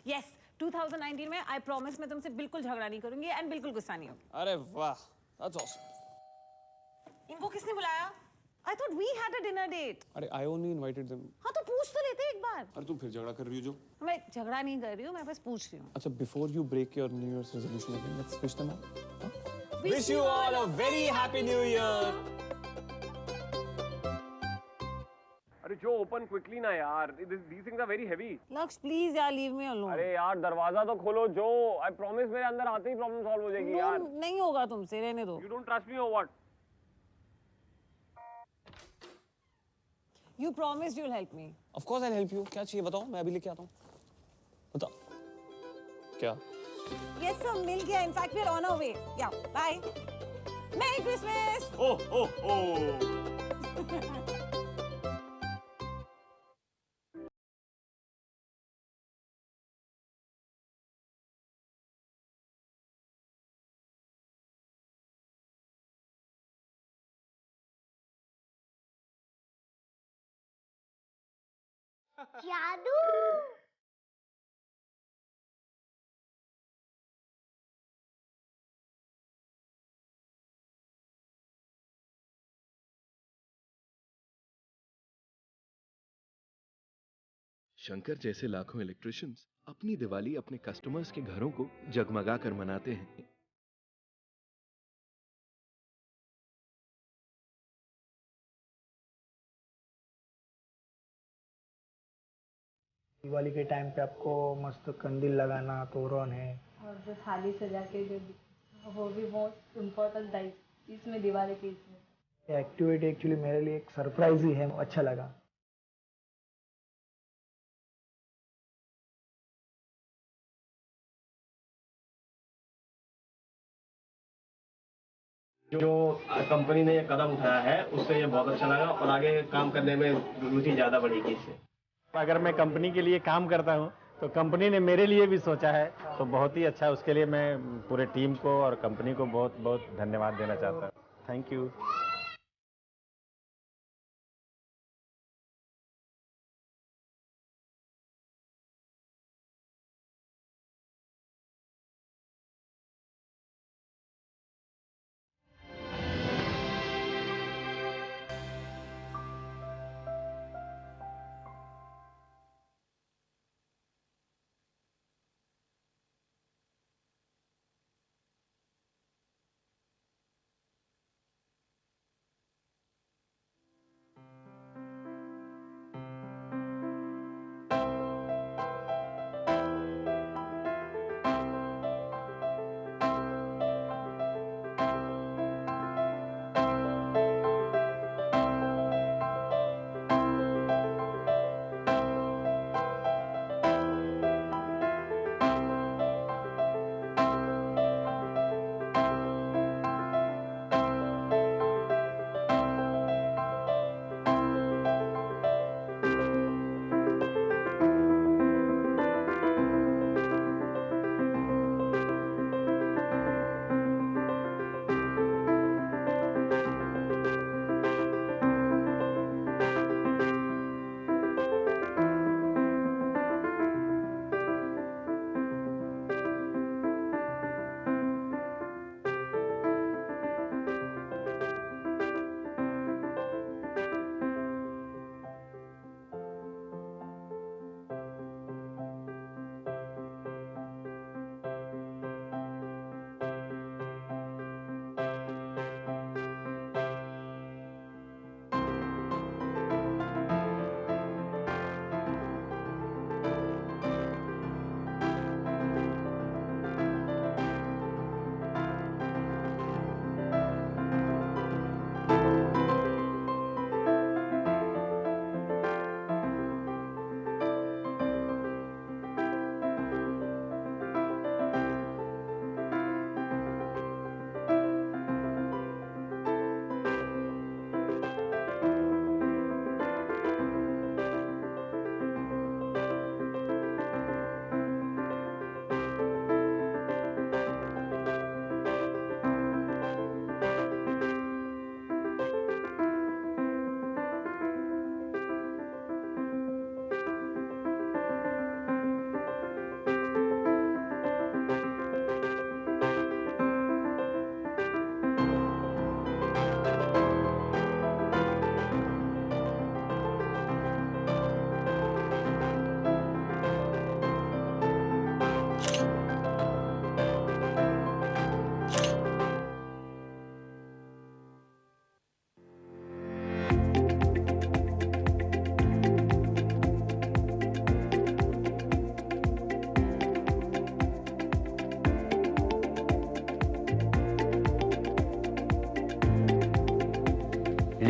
Yes, 2019 में I promise मैं तुमसे बिल्कुल झगड़ा नहीं करूंगी एंड बिल्कुल गुस्सा नहीं होगी। अरे वाह, that's awesome. इनको किसने बुलाया? I thought we had a dinner date. अरे I only invited them. हाँ तो पूछ तो लेते एक बार। अरे तुम फिर झगड़ा कर रही हो जो? मैं झगड़ा नहीं कर रही हूँ, मैं बस पूछ रही हूँ। अच्छा, before you break your New Year's resolution again, let's wish them all. Wish you all a very happy New Year. अरे जो open quickly ना यार, these things are very heavy. लक्ष प्लीज यार leave me alone. अरे यार दरवाजा तो खोलो जो, I promise मेरे अंदर आते ही प्रॉब्लम सॉल्व हो जाएगी यार। नहीं होगा तुमसे, रहने दो। You don't trust me or what? You promised you'll help me. Of course I'll help you. क्या चाहिए बताओ, मैं अभी लेके आता हूँ। बताओ। क्या? Yes sir, मिल गया। In fact we're on our way. Yeah, bye. Merry Christmas. Oh oh oh. जादू। शंकर जैसे लाखों इलेक्ट्रिशियंस अपनी दिवाली अपने कस्टमर्स के घरों को जगमगा कर मनाते हैं। दिवाली के टाइम पे आपको मस्त कंदील लगाना, तोरण है, और जो थाली सजा के जो वो भी बहुत इम्पोर्टेंट है इसमें दिवाली के इसमें। ये एक्टिविटी एक्चुअली मेरे लिए एक सरप्राइज ही है, अच्छा लगा। जो कंपनी ने ये कदम उठाया है उससे ये बहुत अच्छा लगा और आगे काम करने में रुचि ज़्यादा बढ़ेगी इससे। अगर मैं कंपनी के लिए काम करता हूं तो कंपनी ने मेरे लिए भी सोचा है, तो बहुत ही अच्छा। उसके लिए मैं पूरे टीम को और कंपनी को बहुत बहुत धन्यवाद देना चाहता हूं। Thank you.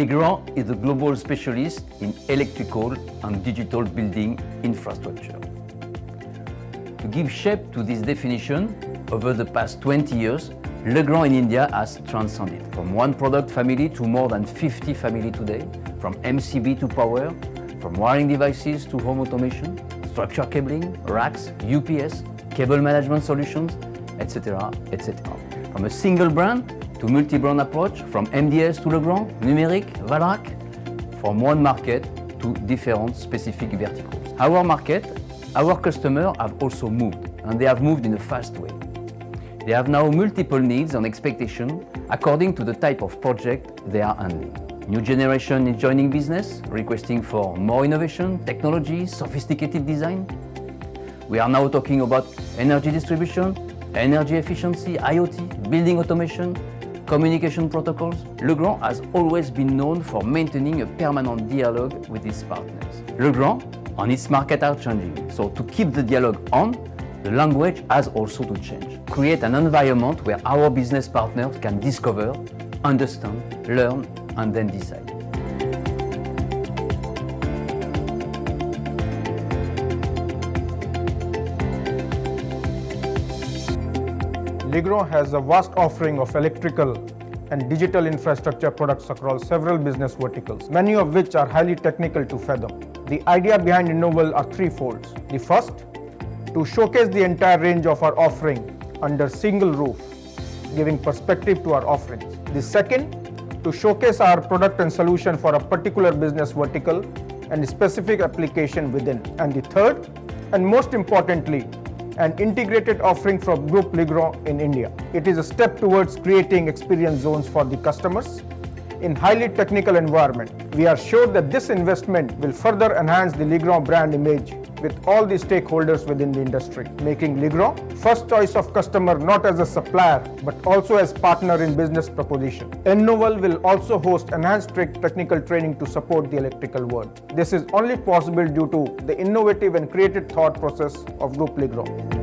Legrand is a global specialist in electrical and digital building infrastructure. To give shape to this definition, over the past 20 years, Legrand in India has transcended from one product family to more than 50 families today, from MCB to power, from wiring devices to home automation, structure cabling, racks, UPS, cable management solutions, etc., etc. From a single brand to multi-brand approach, from MDS to Legrand, Numérique, Valrac, from one market to different specific verticals. Our market, our customers have also moved, and they have moved in a fast way. They have now multiple needs and expectations according to the type of project they are handling. New generation is joining business, requesting for more innovation, technology, sophisticated design. We are now talking about energy distribution, energy efficiency, IoT, building automation, communication protocols. Legrand has always been known for maintaining a permanent dialogue with its partners. Legrand and its market are changing, so to keep the dialogue on, the language has also to change. Create an environment where our business partners can discover, understand, learn, and then decide. Legrand has a vast offering of electrical and digital infrastructure products across several business verticals, many of which are highly technical to fathom. The idea behind Innoval are threefold. The first, to showcase the entire range of our offering under single roof, giving perspective to our offerings. The second, to showcase our product and solution for a particular business vertical and specific application within. And the third, and most importantly, an integrated offering from Group Legrand in India. It is a step towards creating experience zones for the customers in highly technical environment. We are sure that this investment will further enhance the Legrand brand image with all the stakeholders within the industry, making Legrand first choice of customer not as a supplier but also as partner in business proposition. Innoval will also host enhanced technical training to support the electrical world. This is only possible due to the innovative and creative thought process of Group Legrand.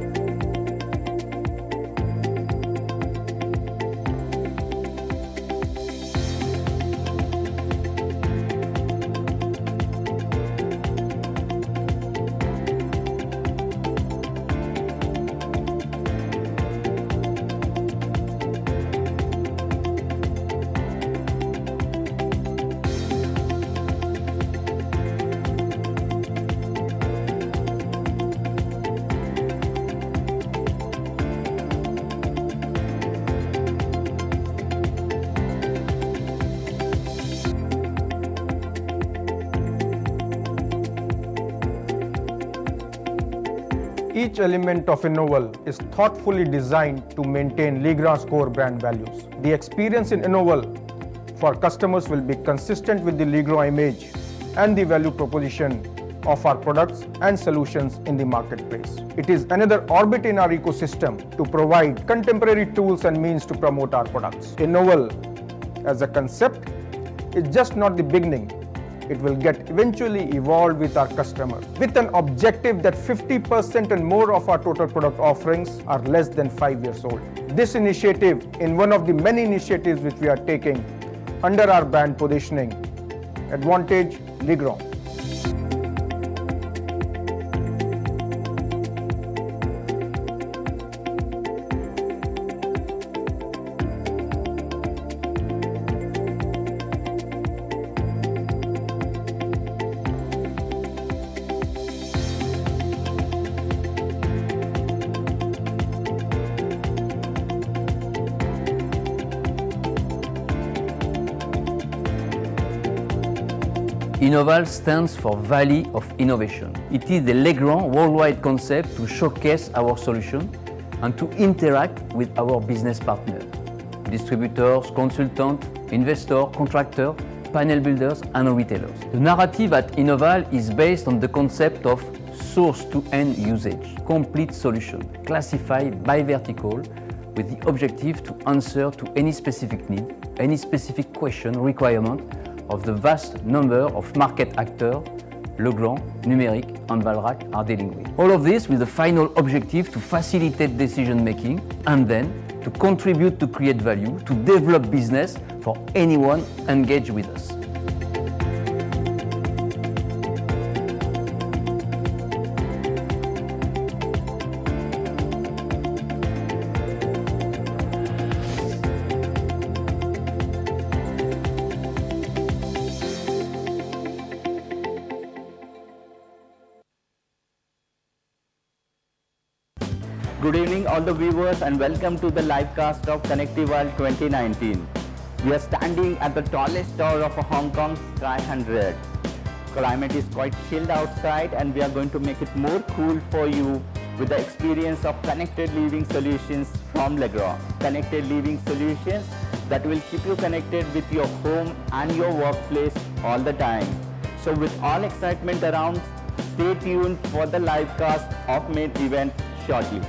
Each element of Innoval is thoughtfully designed to maintain Legrand's core brand values. The experience in Innoval for customers will be consistent with the Legrand image and the value proposition of our products and solutions in the marketplace. It is another orbit in our ecosystem to provide contemporary tools and means to promote our products. Innoval as a concept is just not the beginning. It will get eventually evolved with our customers with an objective that 50% and more of our total product offerings are less than 5 years old. This initiative is one of the many initiatives which we are taking under our brand positioning, Advantage Legrand. Innoval stands for Valley of Innovation. It is the Legrand worldwide concept to showcase our solution and to interact with our business partners, distributors, consultants, investors, contractors, panel builders and retailers. The narrative at Innoval is based on the concept of source to end usage, complete solution, classified by vertical with the objective to answer to any specific need, any specific question, requirement of the vast number of market actors Legrand, Numérique and Valrac are dealing with. All of this with the final objective to facilitate decision making and then to contribute to create value, to develop business for anyone engaged with us. Good evening all the viewers and welcome to the live cast of Connectival 2019. We are standing at the tallest tower of Hong Kong, Sky 100. Climate is quite chilled outside and we are going to make it more cool for you with the experience of connected living solutions from Legrand. Connected living solutions that will keep you connected with your home and your workplace all the time. So with all excitement around, stay tuned for the live cast of main event shortly.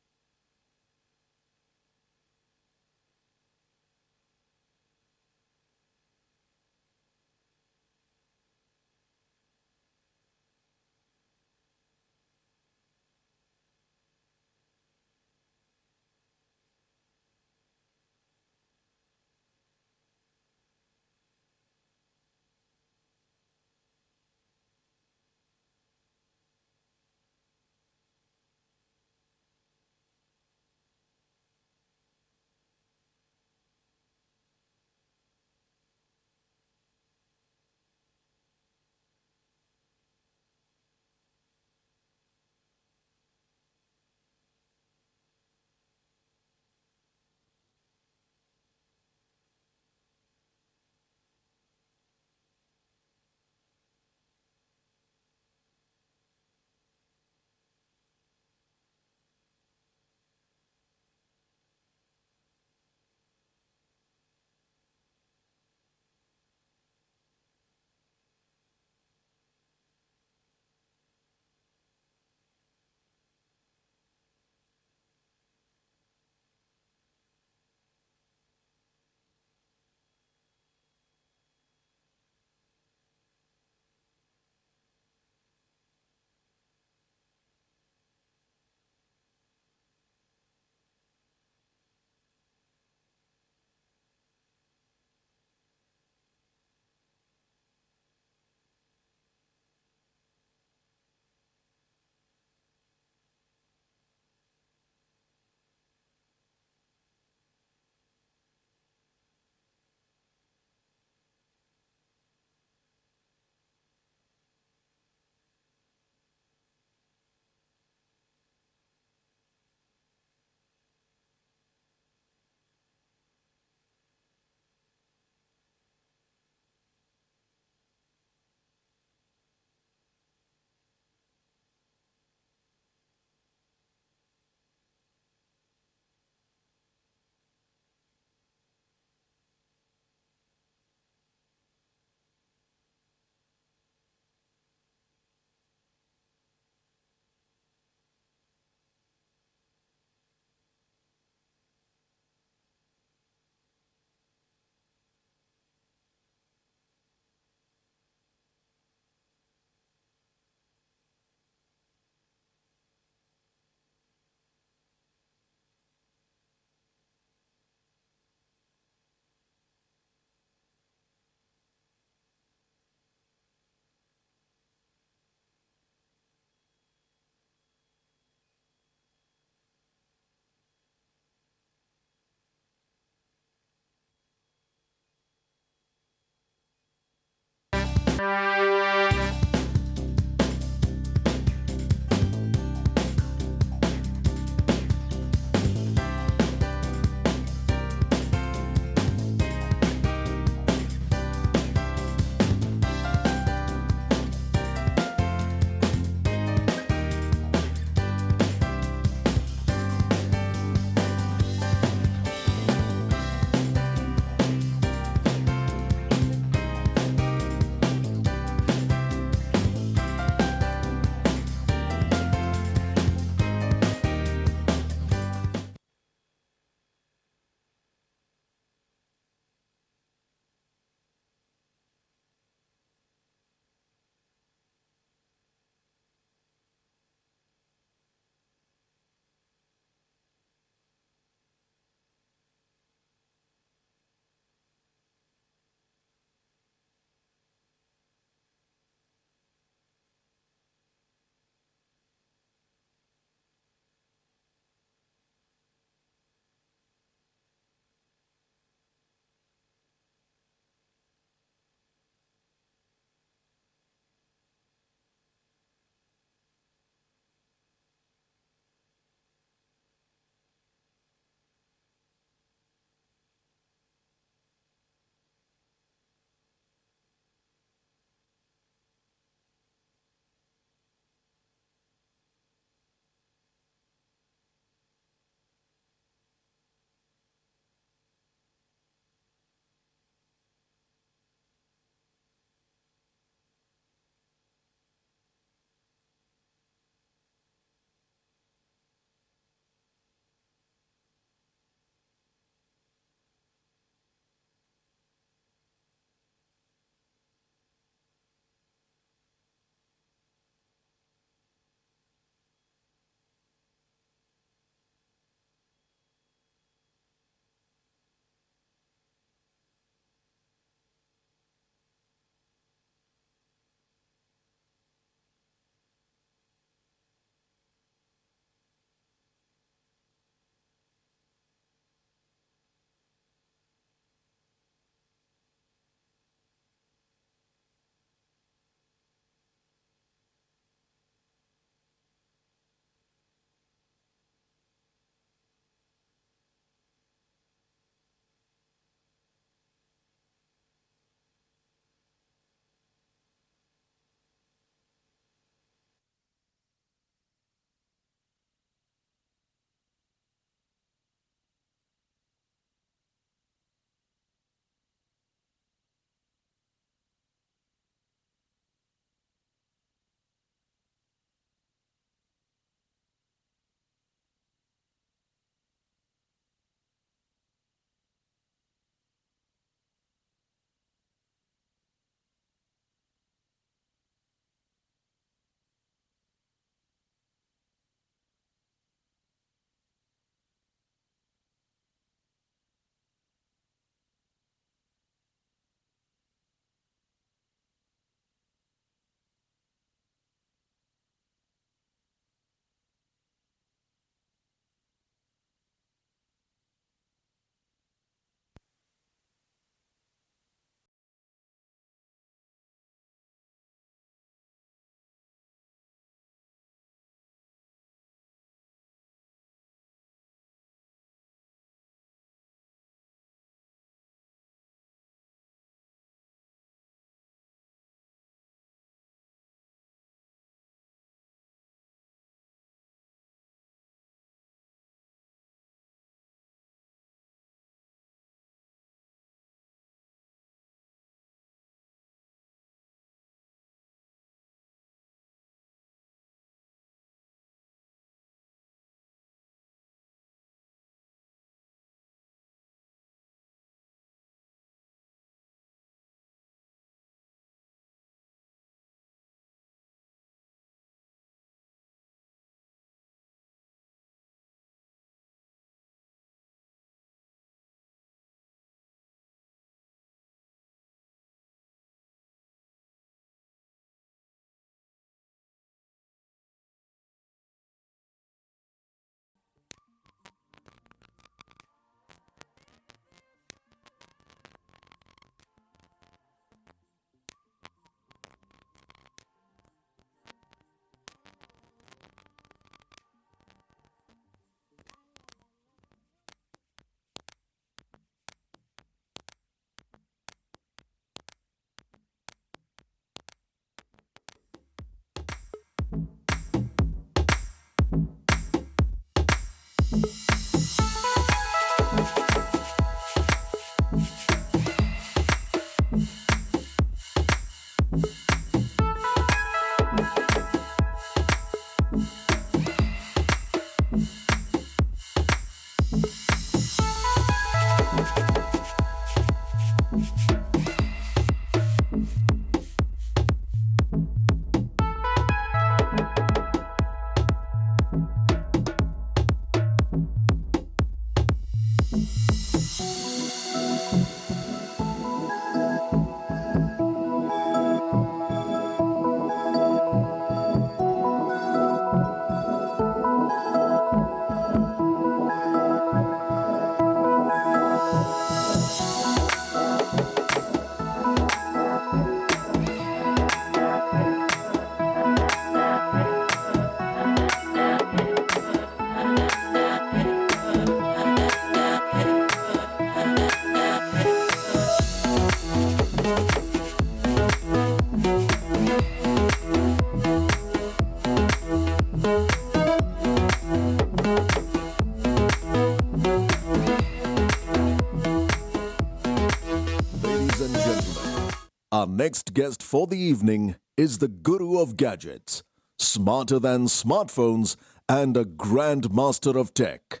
Our next guest for the evening is the guru of gadgets, smarter than smartphones and a grandmaster of tech.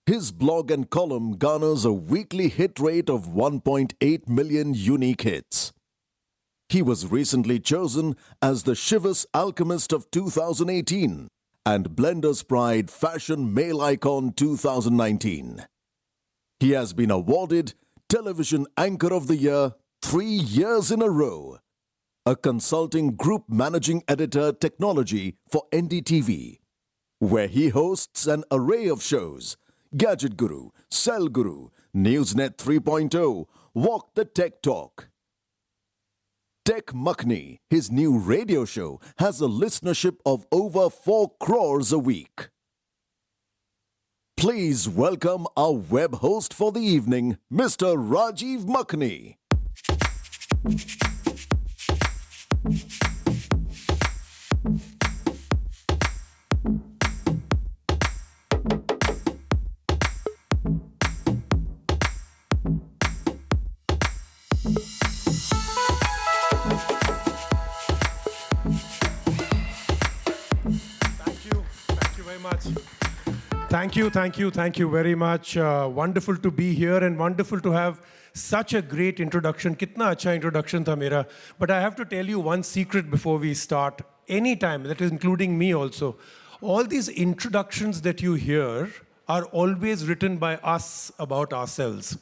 His blog and column garners a weekly hit rate of 1.8 million unique hits. He was recently chosen as the Shivas Alchemist of 2018 and Blender's Pride Fashion Male Icon 2019. He has been awarded Television Anchor of the Year 3 years in a row, a consulting group managing editor technology for NDTV, where he hosts an array of shows: Gadget Guru, Cell Guru, Newsnet 3.0, Walk the Tech Talk. Tech Makhni, his new radio show, has a listenership of over 4 crores a week. Please welcome our web host for the evening, Mr. Rajiv Makhni. Thank you very much. Wonderful to be here and wonderful to have such a great introduction. Kitna acha introduction tha mera. But I have to tell you one secret before we start. Anytime, that is including me also, all these introductions that you hear are always written by us about ourselves.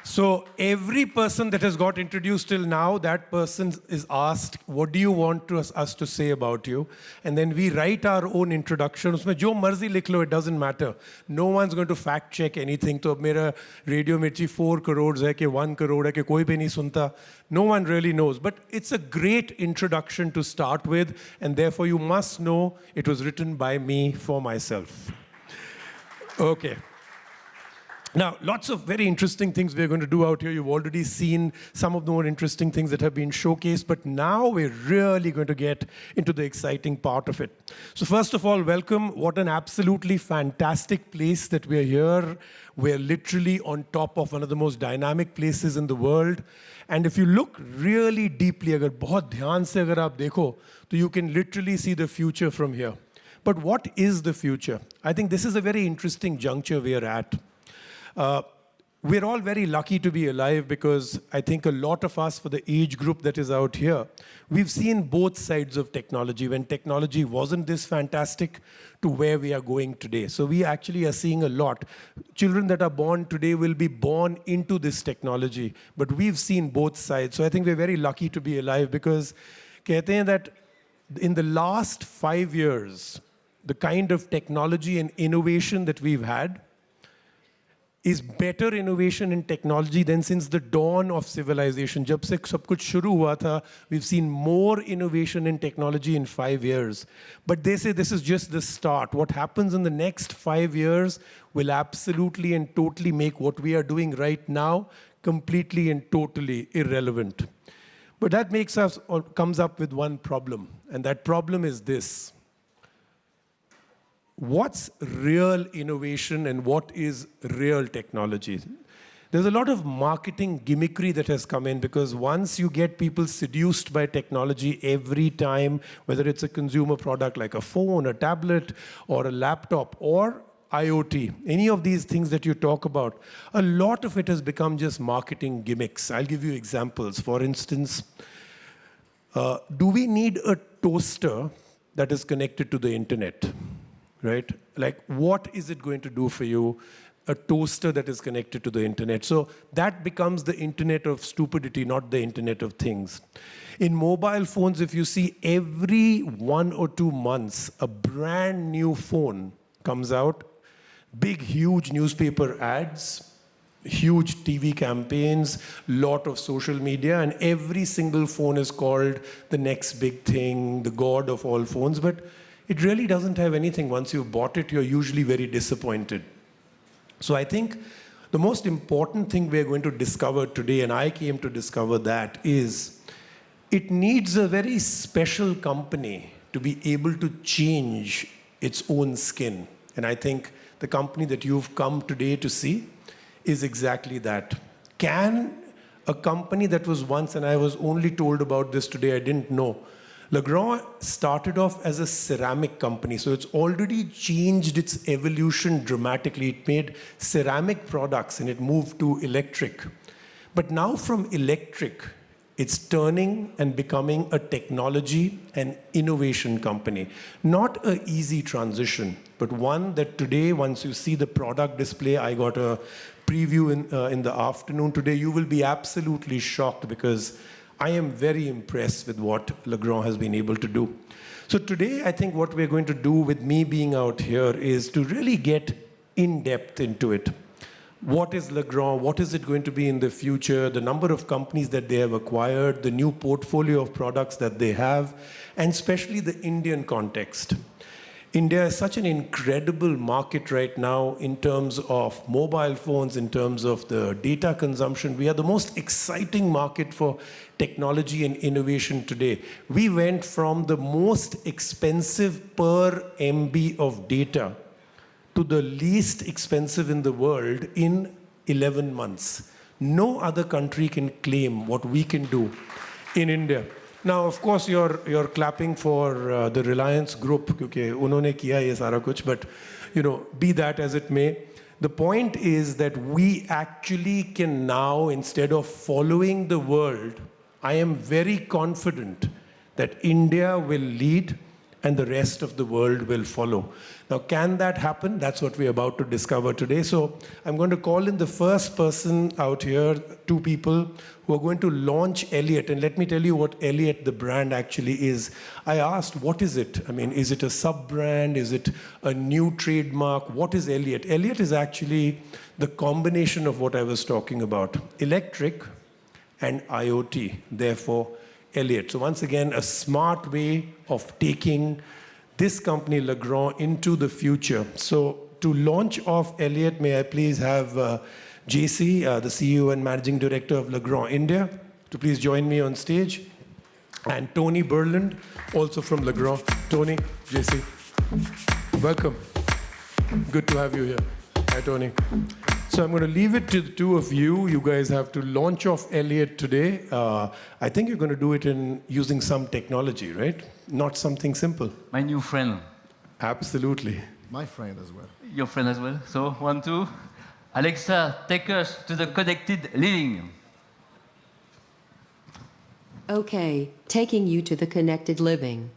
So every person that has got introduced till now, that person is asked, what do you want us to say about you? And then we write our own introduction. Usme jo marzi likh lo, it doesn't matter. No one's going to fact check anything. So mera radio mirchi 4 crores hai, ke 1 crore hai, ke koi bhi nahi sunta. No one really knows. But it's a great introduction to start with. And therefore you must know it was written by me for myself. Okay. Now, lots of very interesting things we're going to do out here. You've already seen some of the more interesting things that have been showcased, but now we're really going to get into the exciting part of it. So first of all, welcome. What an absolutely fantastic place that we're here. We're literally on top of one of the most dynamic places in the world. And if you look really deeply, agar bahut dhyan se agar aap dekho, so you can literally see the future from here. But what is the future? I think this is a very interesting juncture we're at. We're all very lucky to be alive because I think a lot of us, for the age group that is out here, we've seen both sides of technology, when technology wasn't this fantastic to where we are going today. So we actually are seeing a lot. Children that are born today will be born into this technology, but we've seen both sides. So I think we're very lucky to be alive because kehte hain that in the last 5 years, the kind of technology and innovation that we've had is better innovation in technology than since the dawn of civilization. Jab se sab kuch shuru hua tha, we've seen more innovation in technology in 5 years. But they say this is just the start. What happens in the next 5 years will absolutely and totally make what we are doing right now completely and totally irrelevant. But that makes us, or comes up with one problem, and that problem is this. what's real innovation and what is real technology? There's a lot of marketing gimmickry that has come in because once you get people seduced by technology every time, whether it's a consumer product like a phone, a tablet, or a laptop, or IoT, any of these things that you talk about, a lot of it has become just marketing gimmicks. I'll give you examples. For instance, do we need a toaster that is connected to the internet, right? Like, what is it going to do for you? A toaster that is connected to the internet. So that becomes the internet of stupidity, not the internet of things. In mobile phones, if you see every 1 or 2 months, a brand new phone comes out, big, huge newspaper ads, huge TV campaigns, lot of social media, and every single phone is called the next big thing, the god of all phones, but it really doesn't have anything. Once you've bought it, you're usually very disappointed. So I think the most important thing we're going to discover today, and I came to discover that, is it needs a very special company to be able to change its own skin. And I think the company that you've come today to see is exactly that. Can a company that was once, and I was only told about this today, I didn't know, Legrand started off as a ceramic company, so it's already changed its evolution dramatically. It made ceramic products and it moved to electric. But now from electric, it's turning and becoming a technology and innovation company. Not an easy transition, but one that today, once you see the product display, I got a preview in the afternoon today, you will be absolutely shocked because I am very impressed with what Legrand has been able to do. So today, I think what we're going to do with me being out here is to really get in depth into it. What is Legrand? What is it going to be in the future? The number of companies that they have acquired, the new portfolio of products that they have, and especially the Indian context. India is such an incredible market right now in terms of mobile phones, in terms of the data consumption. We are the most exciting market for technology and innovation today. We went from the most expensive per MB of data to the least expensive in the world in 11 months. No other country can claim what we can do in India. Now, of course, you're clapping for the Reliance Group, because unhone kiya ye sara kuch, but be that as it may, the point is that we actually can now, instead of following the world, I am very confident that India will lead and the rest of the world will follow. Now, can that happen? That's what we're about to discover today. So I'm going to call in the first person out here, 2 people who are going to launch Elliot. And let me tell you what Elliot, the brand, actually is. I asked, what is it? I mean, is it a sub-brand? Is it a new trademark? What is Elliot? Elliot is actually the combination of what I was talking about. Electric and IoT, therefore Elliot. So once again, a smart way of taking this company, Legrand, into the future. So to launch off Elliot, may I please have JC, the CEO and Managing Director of Legrand India, to please join me on stage. And Tony Berland, also from Legrand. Tony, JC, welcome. Good to have you here. Hi, Tony. So I'm going to leave it to the 2 of you. You guys have to launch off Elliot today. I think you're going to do it using some technology, right? Not something simple. My new friend. Absolutely. My friend as well. Your friend as well. So 1, 2. Alexa, take us to the connected living. Okay, taking you to the connected living.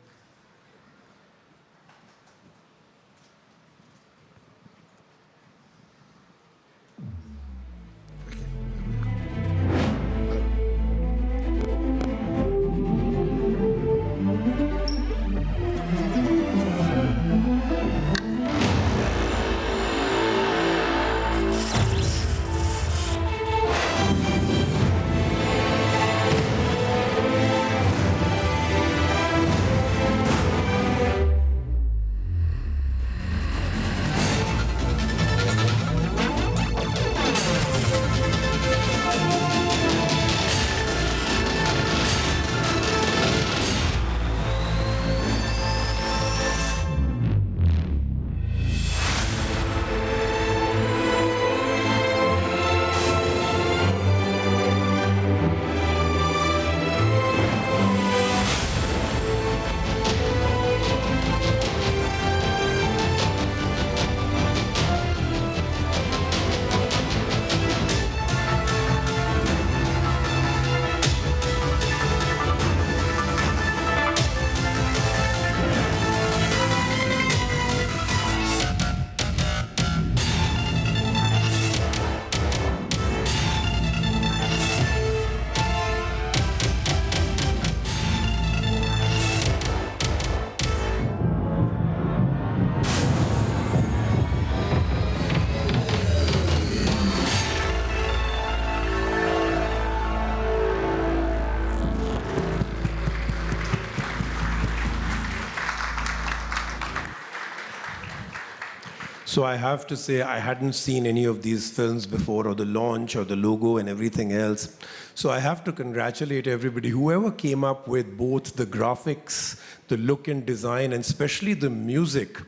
So I have to say I hadn't seen any of these films before, or the launch, or the logo, and everything else. So I have to congratulate everybody, whoever came up with both the graphics, the look and design, and especially the music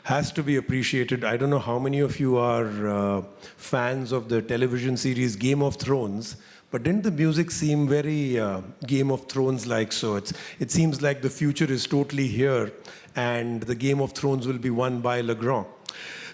has to be appreciated. I don't know how many of you are fans of the television series Game of Thrones, but didn't the music seem very Game of Thrones-like? So it seems like the future is totally here, and the Game of Thrones will be won by Legrand.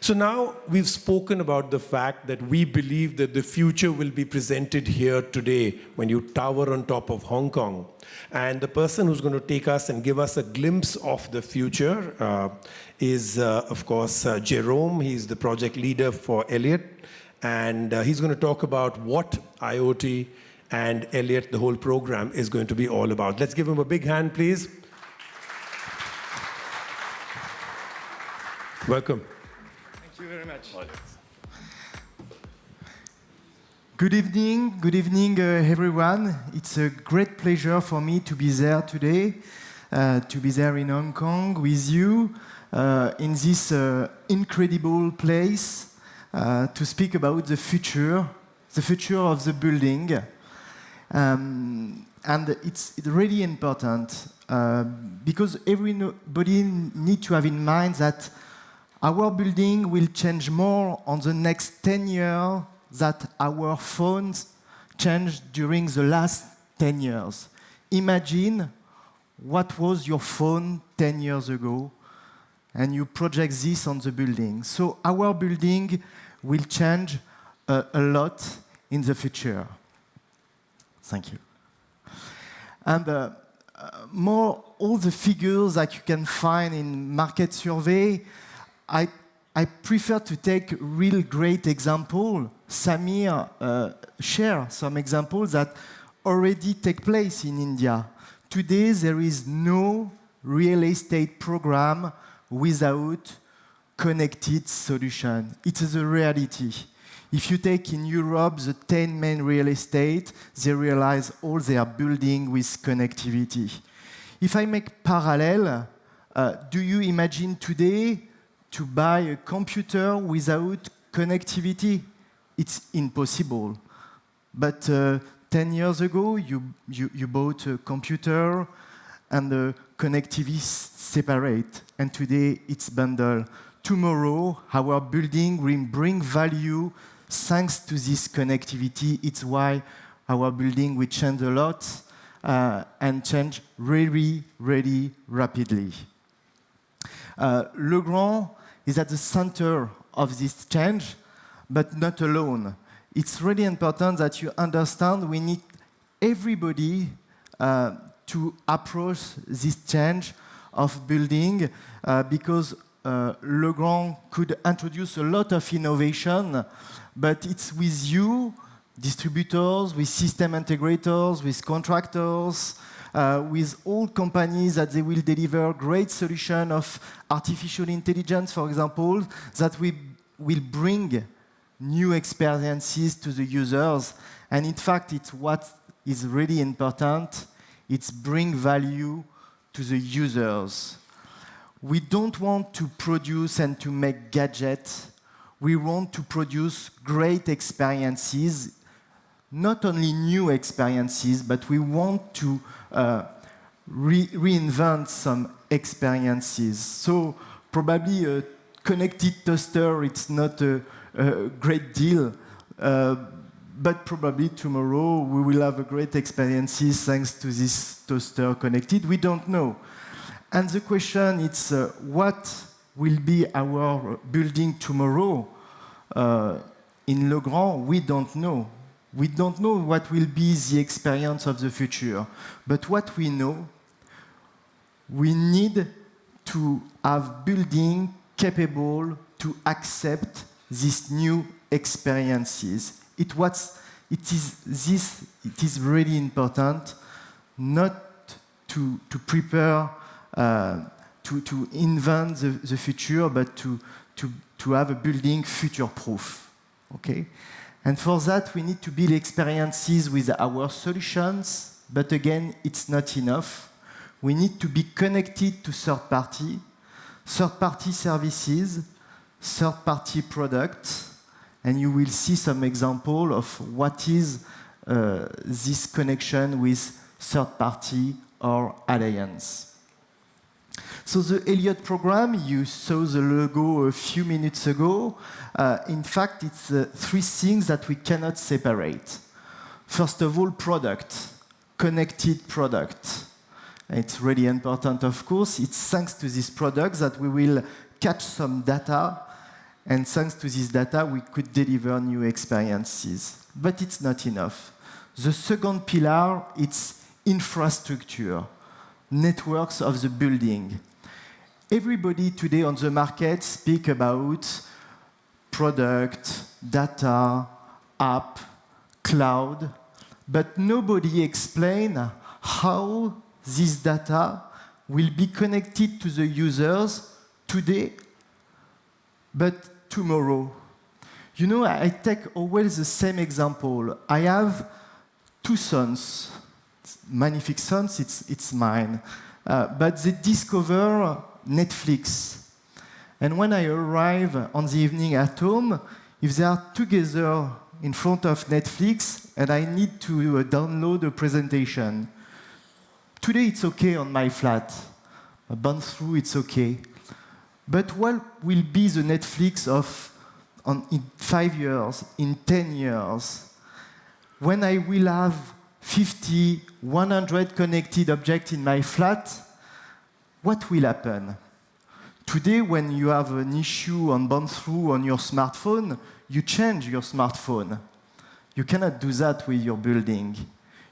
So now we've spoken about the fact that we believe that the future will be presented here today when you tower on top of Hong Kong. And the person who's going to take us and give us a glimpse of the future is, of course, Jerome. He's the project leader for Elliott. And he's going to talk about what IoT and Elliott, the whole program, is going to be all about. Let's give him a big hand, please. Welcome. Thank you very much. Good evening, everyone. It's a great pleasure for me to be there today, to be there in Hong Kong with you in this incredible place to speak about the future of the building. And it's really important because everybody needs to have in mind that our building will change more on the next 10 years that our phones changed during the last 10 years. Imagine what was your phone 10 years ago, and you project this on the building. So our building will change a lot in the future. Thank you. And all the figures that you can find in market survey, I prefer to take real great example. Samir shared some examples that already take place in India. Today, there is no real estate program without connected solution. It is a reality. If you take in Europe the 10 main real estate, they realize all they are building with connectivity. If I make parallel, do you imagine today to buy a computer without connectivity? It's impossible. But 10 years ago, you bought a computer and the connectivity separate, and today it's bundled. Tomorrow, our building will bring value thanks to this connectivity. It's why our building will change a lot and change really, really rapidly. Legrand is at the center of this change, but not alone. It's really important that you understand we need everybody to approach this change of building because Legrand could introduce a lot of innovation, but it's with you, distributors, with system integrators, with contractors, with all companies that they will deliver great solution of artificial intelligence, for example, that we will bring new experiences to the users. And in fact, it's what is really important. It's bring value to the users. We don't want to produce and to make gadgets. We want to produce great experiences, not only new experiences, but we want to reinvent some experiences. So probably a connected toaster, it's not a great deal, but probably tomorrow we will have a great experiences thanks to this toaster connected. We don't know. And the question is, what will be our building tomorrow? In Legrand, we don't know. We don't know what will be the experience of the future. But what we know, we need to have building capable to accept these new experiences. It is really important not to prepare to invent the future, but to have a building future-proof. Okay? And for that, we need to build experiences with our solutions, but again, it's not enough. We need to be connected to third-party services, third-party product, and you will see some example of what is this connection with third-party or alliance. So the Elliott program, you saw the logo a few minutes ago. In fact, it's 3 things that we cannot separate. First of all, product, connected product. It's really important, of course. It's thanks to this product that we will catch some data, and thanks to this data, we could deliver new experiences. But it's not enough. The second pillar, it's infrastructure, networks of the building. Everybody today on the market speak about product, data, app, cloud, but nobody explain how this data will be connected to the users today, but tomorrow. You know, I take always the same example. I have 2 sons. Magnific sons, it's mine. But they discover Netflix. And when I arrive on the evening at home, if they are together in front of Netflix and I need to download a presentation, today it's okay on my flat. Burn through, it's okay. But what will be the Netflix in 5 years, in 10 years? When I will have 50, 100 connected objects in my flat, what will happen? Today, when you have an issue on burn through on your smartphone, you change your smartphone. You cannot do that with your building.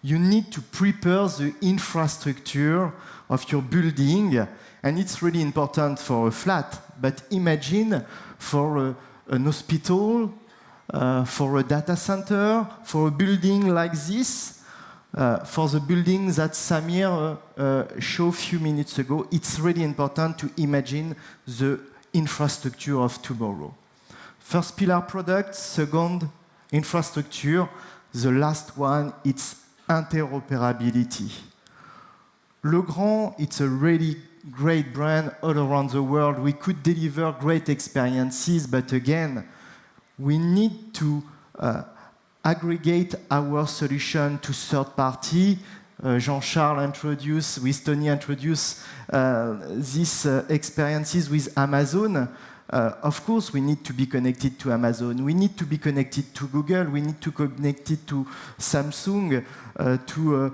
You need to prepare the infrastructure of your building, and it's really important for a flat. But imagine for an hospital, for a data center, for a building like this, for the building that Samir showed a few minutes ago, it's really important to imagine the infrastructure of tomorrow. First pillar product, second infrastructure, the last one, it's interoperability. Legrand, it's a really great brand all around the world. We could deliver great experiences, but again, we need to aggregate our solution to third party. Jean-Charles introduced, with Tony introduced these experiences with Amazon. Of course, we need to be connected to Amazon. We need to be connected to Google. We need to connect it to Samsung, to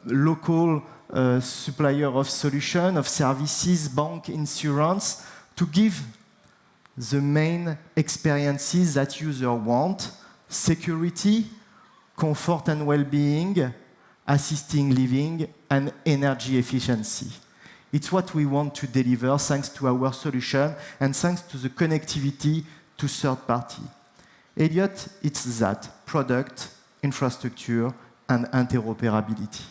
local supplier of solution, of services, bank, insurance, to give the main experiences that users want: security, comfort and well-being, assisting living, and energy efficiency. It's what we want to deliver thanks to our solution and thanks to the connectivity to third party. Elliott, it's that: product, infrastructure, and interoperability.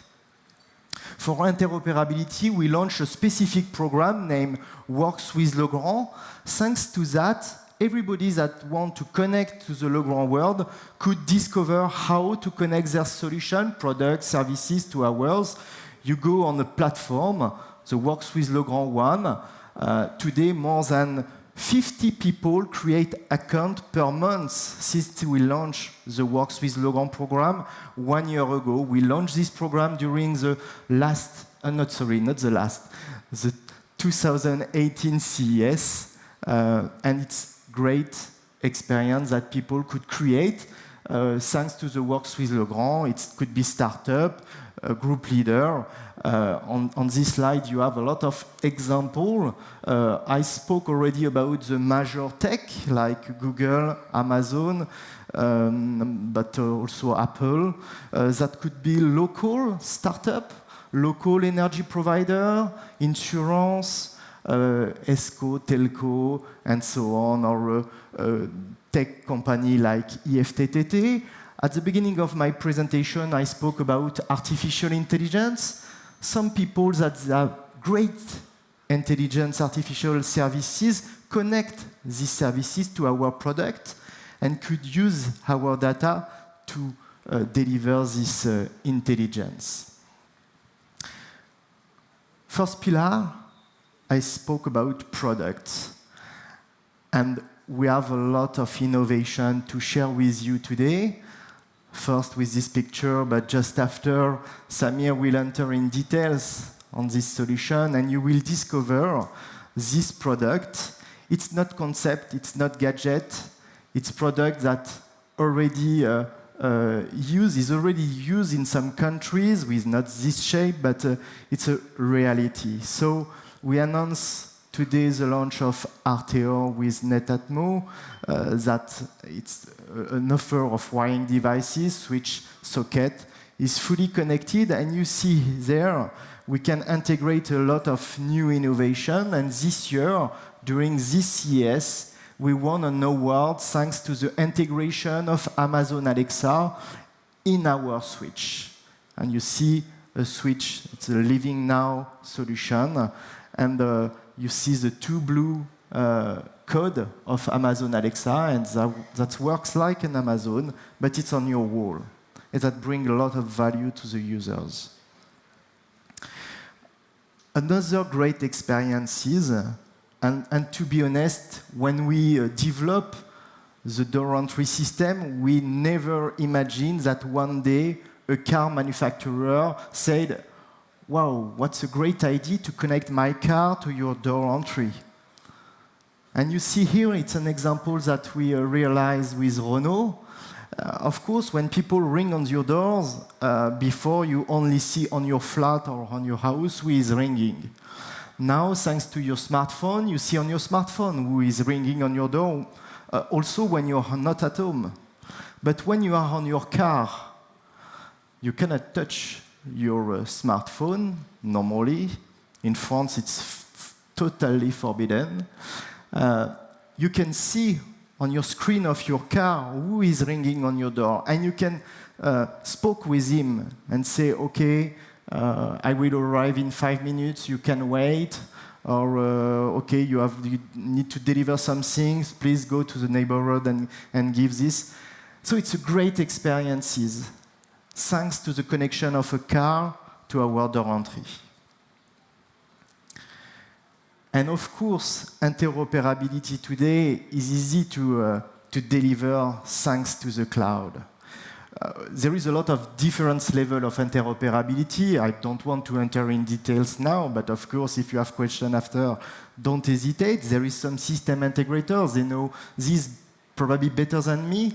For interoperability, we launched a specific program named Works with Legrand. Thanks to that, everybody that wants to connect to the Legrand world could discover how to connect their solution, products, services to ours. You go on a platform, the Works with Legrand one. Today, more than 50 people create account per month since we launched the Works with Legrand program 1 year ago. We launched this program during the last, not the last, the 2018 CES, and it's great experience that people could create thanks to the Works with Legrand. It could be startup, a group leader. On this slide, you have a lot of examples. I spoke already about the major tech like Google, Amazon, but also Apple. That could be local startup, local energy provider, insurance, ESCO, telco, and so on, or a tech company like IFTTT. At the beginning of my presentation, I spoke about artificial intelligence. Some people that have great intelligence artificial services connect these services to our product and could use our data to deliver this intelligence. First pillar, I spoke about products. And we have a lot of innovation to share with you today. First with this picture, but just after, Samir will enter in details on this solution, and you will discover this product. It's not concept, it's not gadget, it's product that already is already used in some countries with not this shape, but it's a reality. So we announce today the launch of Arteo with Netatmo, that it's an offer of wiring devices, switch, socket, is fully connected, and you see there we can integrate a lot of new innovation, and this year, during this CES, we won an award thanks to the integration of Amazon Alexa in our switch. And you see a switch, it's a Living Now solution, and you see the two blue code of Amazon Alexa, and that works like an Amazon, but it's on your wall. And that brings a lot of value to the users. Another great experience is, and to be honest, when we develop the door entry system, we never imagined that one day a car manufacturer said, wow, what's a great idea to connect my car to your door entry. And you see here, it's an example that we realized with Renault. Of course, when people ring on your doors, before you only see on your flat or on your house who is ringing. Now, thanks to your smartphone, you see on your smartphone who is ringing on your door, also when you're not at home. But when you are on your car, you cannot touch your smartphone normally. In France, it's totally forbidden. You can see on your screen of your car who is ringing on your door, and you can speak with him and say, okay, I will arrive in 5 minutes, you can wait, or okay, you need to deliver some things, please go to the neighborhood and give this. So it's a great experience, thanks to the connection of a car to our door entry. And of course, interoperability today is easy to deliver thanks to the cloud. There is a lot of different levels of interoperability. I don't want to enter in details now, but of course, if you have questions after, don't hesitate. There is some system integrators. They know this probably better than me.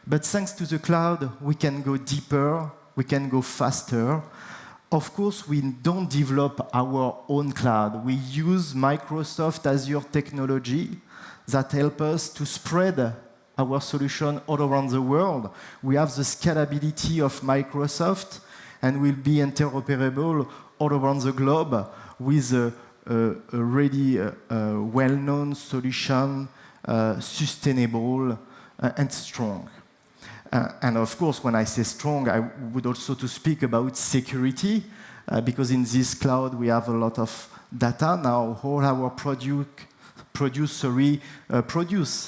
But thanks to the cloud, we can go deeper, we can go faster. Of course, we don't develop our own cloud. We use Microsoft Azure technology that help us to spread our solution all around the world. We have the scalability of Microsoft, and will be interoperable all around the globe with a really well-known solution, sustainable and strong. And of course, when I say strong, I would also to speak about security, because in this cloud we have a lot of data. Now all our produce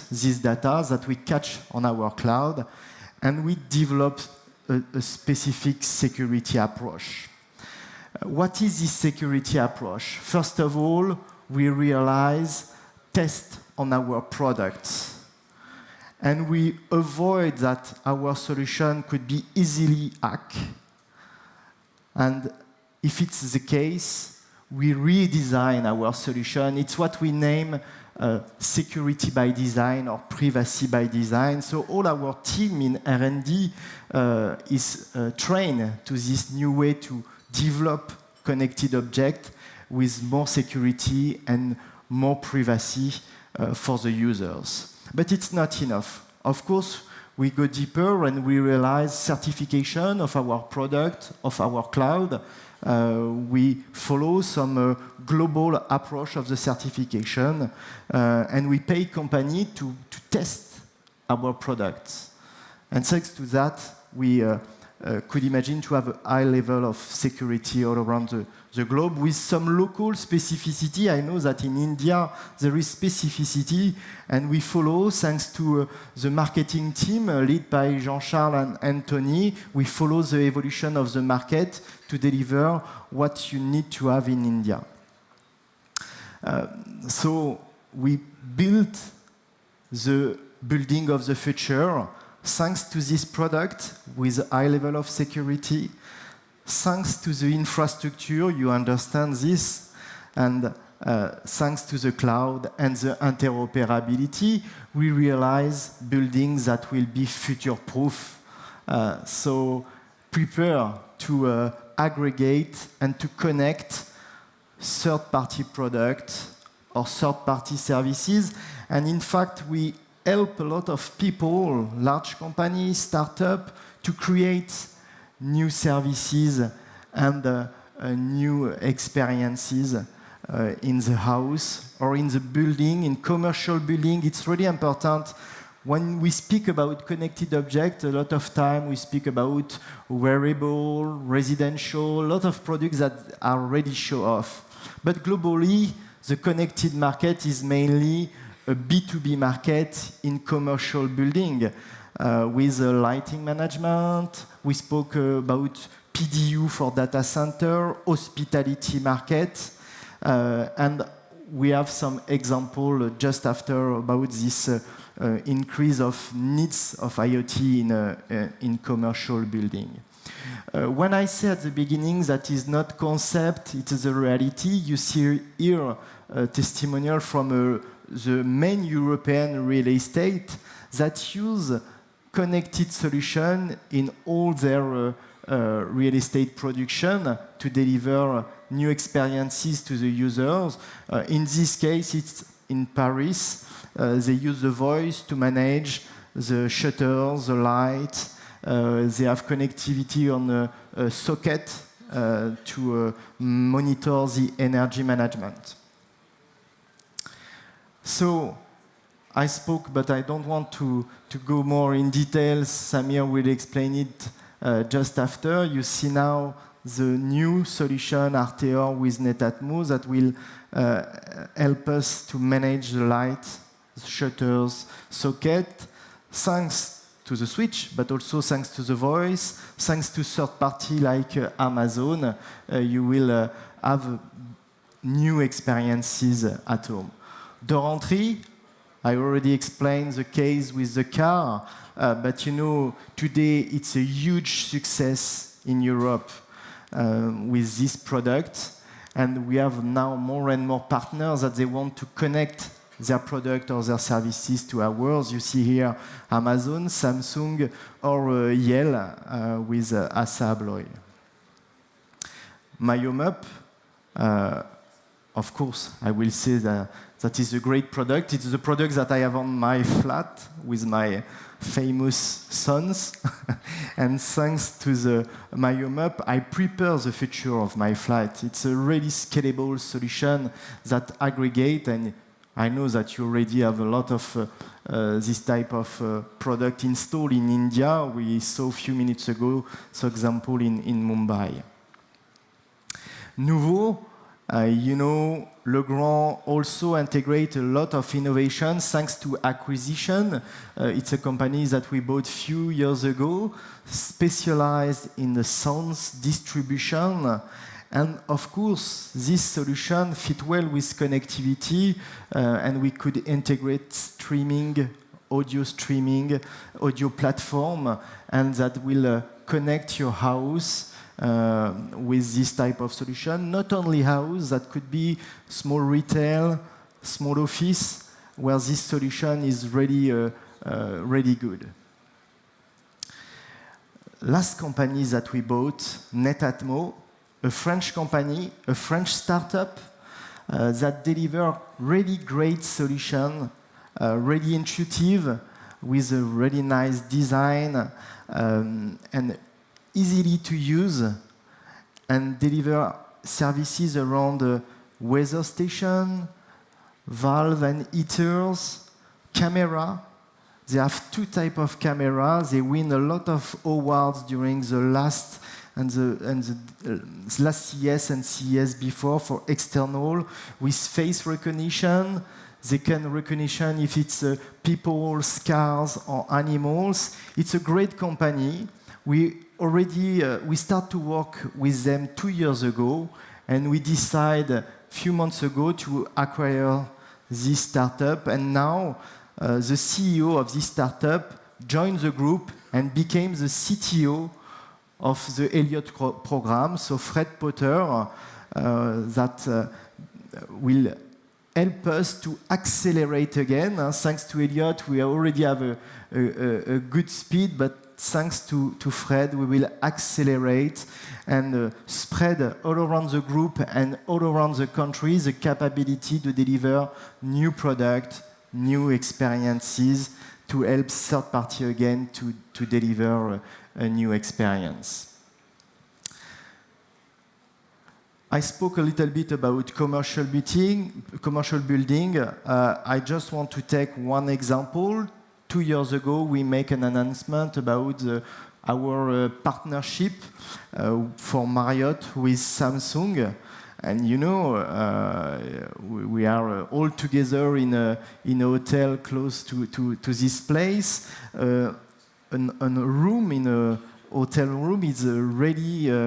this data that we catch on our cloud, and we develop a specific security approach. What is this security approach? First of all, we realize test on our products. And we avoid that our solution could be easily hacked. And if it's the case, we redesign our solution. It's what we name security by design or privacy by design. So all our team in R&D is trained to this new way to develop connected objects with more security and more privacy for the users. But it's not enough. Of course, we go deeper and we realize certification of our product, of our cloud. We follow some global approach of the certification, and we pay company to test our products. And thanks to that, we could imagine to have a high level of security all around the globe with some local specificity. I know that in India there is specificity, and we follow, thanks to the marketing team led by Jean-Charles and Anthony, we follow the evolution of the market to deliver what you need to have in India. So we built the building of the future, thanks to this product with a high level of security, thanks to the infrastructure, you understand this, and thanks to the cloud and the interoperability, we realize buildings that will be future-proof. So prepare to aggregate and to connect third-party products or third-party services. And in fact, we help a lot of people, large companies, startups, to create new services and new experiences in the house or in the building, in commercial building. It's really important. When we speak about connected objects, a lot of time we speak about wearable, residential, a lot of products that are already show off. But globally, the connected market is mainly a B2B market in commercial building with lighting management. We spoke about PDU for data center, hospitality market, and we have some example just after about this increase of needs of IoT in commercial building. When I say at the beginning that is not concept, it is a reality, you see here a testimonial from the main European real estate that use connected solution in all their real estate production to deliver new experiences to the users. In this case, it's in Paris. They use the voice to manage the shutters, the light. They have connectivity on a socket to monitor the energy management. So I spoke, but I don't want to go more in details. Samir will explain it just after. You see now the new solution, Arteor with Netatmo, that will help us to manage the light, the shutters, socket, thanks to the switch, but also thanks to the voice, thanks to third party like Amazon, you will have new experiences at home. Door entry, I already explained the case with the car, but you know, today it's a huge success in Europe with this product, and we have now more and more partners that they want to connect their product or their services to ours. You see here Amazon, Samsung, or Yale with ASA Abloy. My Home Up, of course, I will say that is a great product. It's the product that I have on my flat with my famous sons. And thanks to the My Home Up, I prepare the future of my flat. It's a really scalable solution that aggregate, and I know that you already have a lot of this type of product installed in India. We saw a few minutes ago, for example, in Mumbai. Nouveau, you know, Legrand also integrate a lot of innovation thanks to acquisition. It's a company that we bought a few years ago, specialized in the sounds distribution. And of course, this solution fit well with connectivity, and we could integrate streaming, audio platform, and that will connect your house with this type of solution. Not only house, that could be small retail, small office, where this solution is really good. Last company that we bought, Netatmo, a French company, a French startup that deliver really great solution, really intuitive, with a really nice design and easily to use, and deliver services around weather station, valve and heaters, camera. They have two types of cameras. They win a lot of awards during the last last CES and CES before for external, with face recognition. They can recognition if it's people, cars, or animals. It's a great company. We start to work with them 2 years ago, and we decide a few months ago to acquire this startup. And now the CEO of this startup joined the group and became the CTO of the Elliott program. So Fred Potter, that will help us to accelerate again. Thanks to Elliott, we already have a good speed, but thanks to Fred, we will accelerate and spread all around the group and all around the country the capability to deliver new products, new experiences, to help third party again to deliver a new experience. I spoke a little bit about commercial building. I just want to take one example. 2 years ago, we make an announcement about our partnership for Marriott with Samsung. And you know, we are all together in a hotel close to this place. A room in a hotel room is really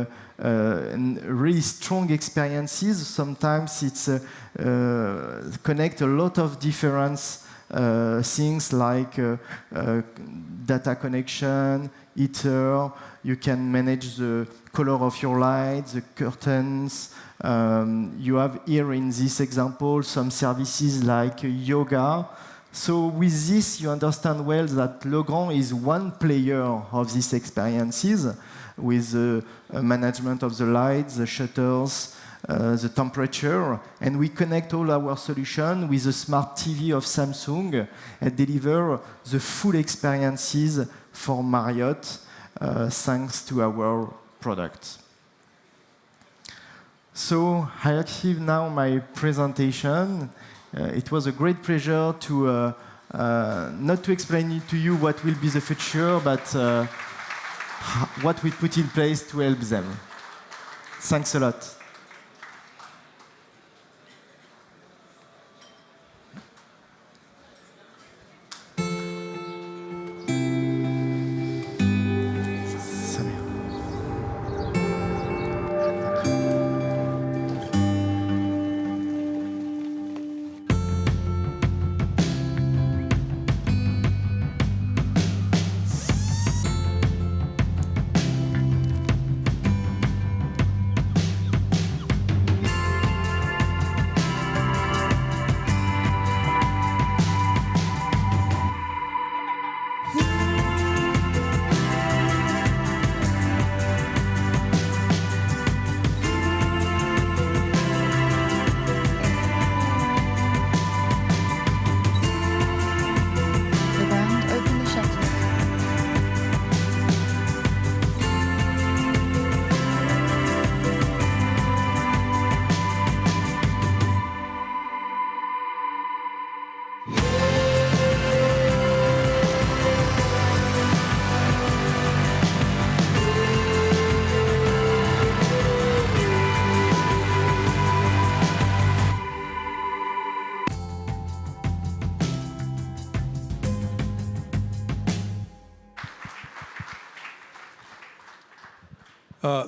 strong experiences. Sometimes it's connect a lot of different things like data connection, heater. You can manage the color of your lights, the curtains. You have here in this example some services like yoga. So with this, you understand well that Legrand is one player of these experiences with the management of the lights, the shutters, the temperature, and we connect all our solutions with the smart TV of Samsung and deliver the full experiences for Marriott thanks to our products. So I achieve now my presentation. It was a great pleasure to not to explain to you what will be the future, but what we put in place to help them. Thanks a lot.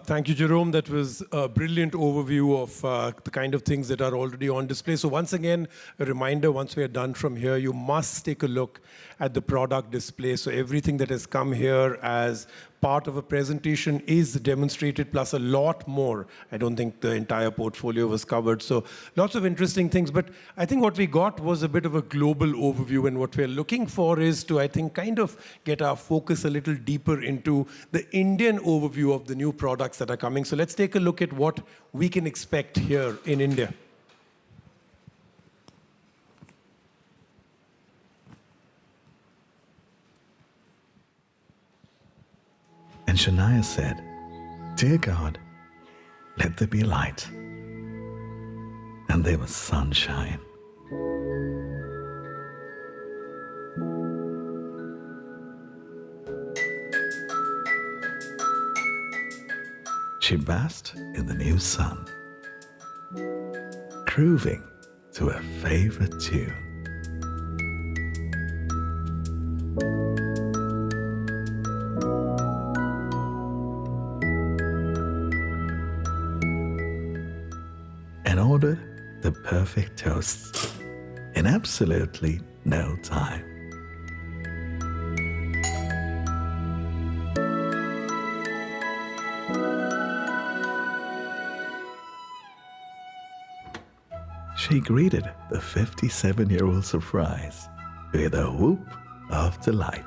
Thank you, Jerome. That was a brilliant overview of the kind of things that are already on display. So once again, a reminder, once we are done from here, you must take a look at the product display. So everything that has come here as part of a presentation is demonstrated, plus a lot more. I don't think the entire portfolio was covered. So lots of interesting things. But I think what we got was a bit of a global overview. And what we're looking for is to, I think, kind of get our focus a little deeper into the Indian overview of the new products that are coming. So let's take a look at what we can expect here in India. And Shania said, "Dear God, let there be light." And there was sunshine. She basked in the new sun, grooving to her favorite tune. And ordered the perfect toasts in absolutely no time. She greeted the 57-year-old surprise with a whoop of delight.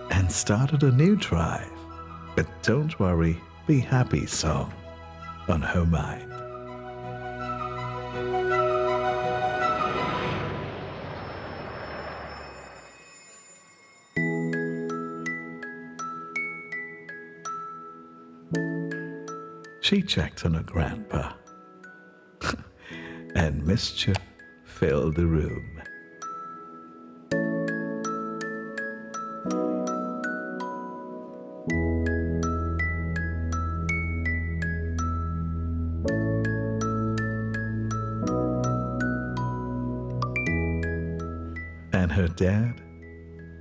And started a new drive with Don't Worry, Be Happy song on her mind. She checked on her grandpa, and mischief filled the room. And her dad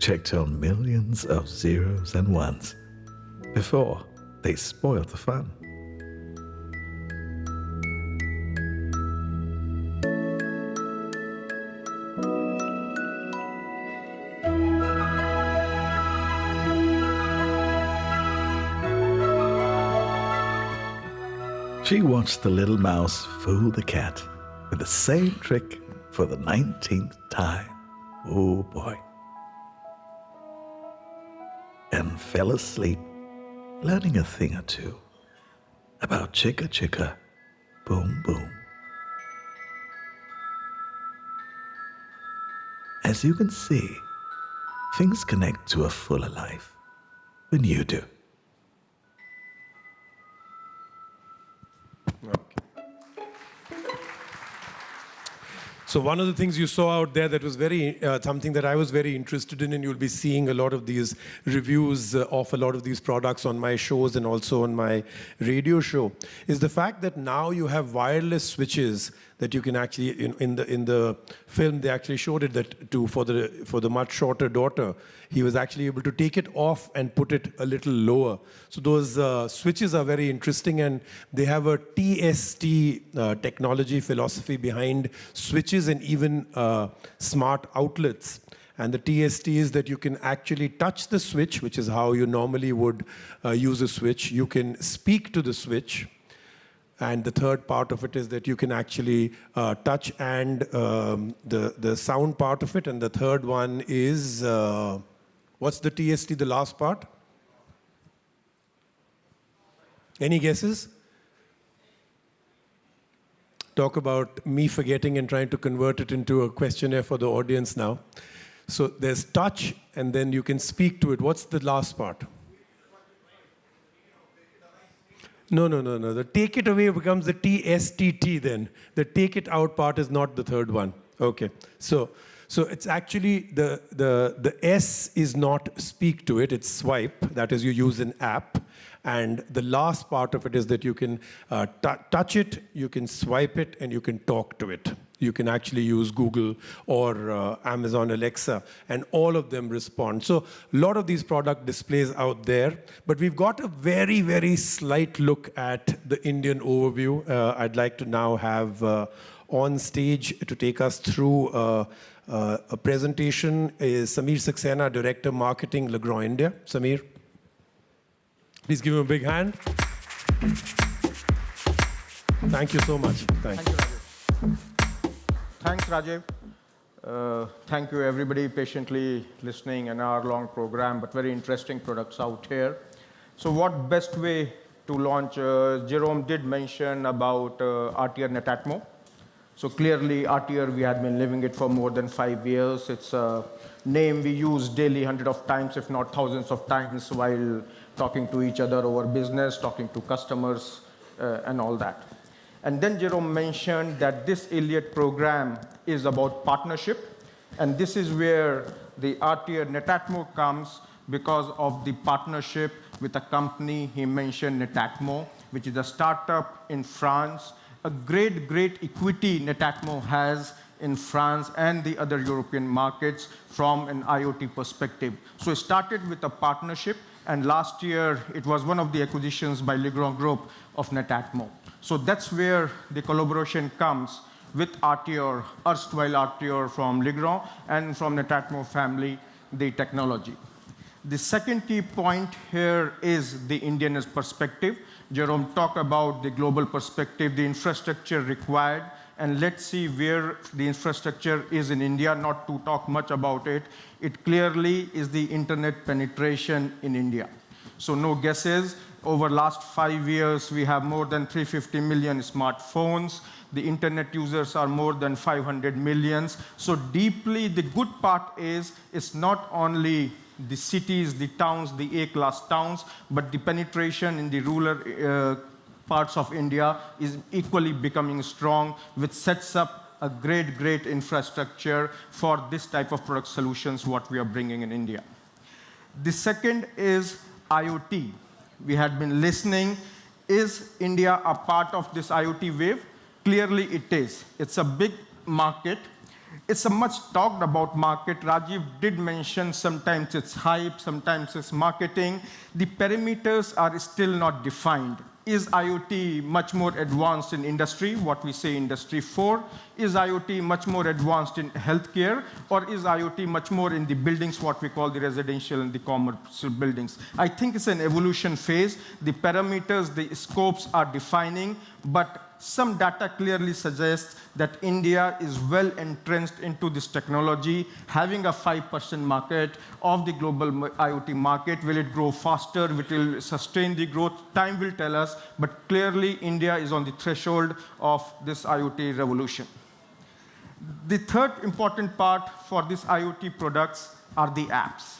checked on millions of zeros and ones before they spoiled the fun. She watched the little mouse fool the cat with the same trick for the 19th time. Oh boy. And fell asleep learning a thing or two about chicka chicka, boom boom. As you can see, things connect to a fuller life when you do. So one of the things you saw out there that was very something that I was very interested in, and you'll be seeing a lot of these reviews of a lot of these products on my shows and also on my radio show, is the fact that now you have wireless switches that you can actually, in the film, they actually showed it that for the much shorter daughter, he was actually able to take it off and put it a little lower. So those switches are very interesting, and they have a TST technology philosophy behind switches and even smart outlets. And the TST is that you can actually touch the switch, which is how you normally would use a switch. You can speak to the switch. And the third part of it is that you can actually touch and the sound part of it. And the third one is, what's the TST, the last part? Any guesses? Talk about me forgetting and trying to convert it into a questionnaire for the audience now. So there's touch, and then you can speak to it. What's the last part? No. The take it away becomes the TSTT then. The take it out part is not the third one. Okay. So it's actually the S is not speak to it, it's swipe. That is, you use an app. And the last part of it is that you can touch it, you can swipe it, and you can talk to it. You can actually use Google or Amazon Alexa, and all of them respond. So a lot of these product displays out there, but we've got a very, very slight look at the Indian overview. I'd like to now have on stage to take us through a presentation is Sameer Saxena, Director Marketing, Legrand, India. Sameer. Please give him a big hand. Thank you so much. Thanks. Thanks, Rajiv. Thank you, everybody, patiently listening an hour-long program, but very interesting products out here. So what best way to launch? Jerome did mention about RTR Netatmo. So clearly, RTR, we had been living it for more than 5 years. It's a name we use daily, hundreds of times, if not thousands of times, while talking to each other over business, talking to customers, and all that. And then Jerome mentioned that this Elliott program is about partnership. And this is where the RTR Netatmo comes because of the partnership with a company he mentioned, Netatmo, which is a startup in France. A great equity Netatmo has in France and the other European markets from an IoT perspective. So it started with a partnership, and last year it was one of the acquisitions by Legrand Group of Netatmo. So that's where the collaboration comes with RTR, erstwhile RTR from Legrand, and from Netatmo family, the technology. The second key point here is the Indian perspective. Jerome talked about the global perspective, the infrastructure required, and let's see where the infrastructure is in India, not to talk much about it. It clearly is the internet penetration in India. So no guesses. Over last 5 years, we have more than 350 million smartphones. The internet users are more than 500 million. So deeply, the good part is it's not only the cities, the towns, the A-class towns, but the penetration in the rural parts of India is equally becoming strong, which sets up a great infrastructure for this type of product solutions, what we are bringing in India. The second is IoT. We had been listening. Is India a part of this IoT wave? Clearly it is. It's a big market. It's a much talked about market. Rajiv did mention sometimes it's hype, sometimes it's marketing. The parameters are still not defined. Is IoT much more advanced in industry, what we say industry 4? Is IoT much more advanced in healthcare? Or is IoT much more in the buildings, what we call the residential and the commercial buildings? I think it's an evolution phase. The parameters, the scopes are defining, but some data clearly suggests that India is well entrenched into this technology, having a 5% market of the global IoT market. Will it grow faster? Will it sustain the growth? Time will tell us, but clearly India is on the threshold of this IoT revolution. The third important part for these IoT products are the apps.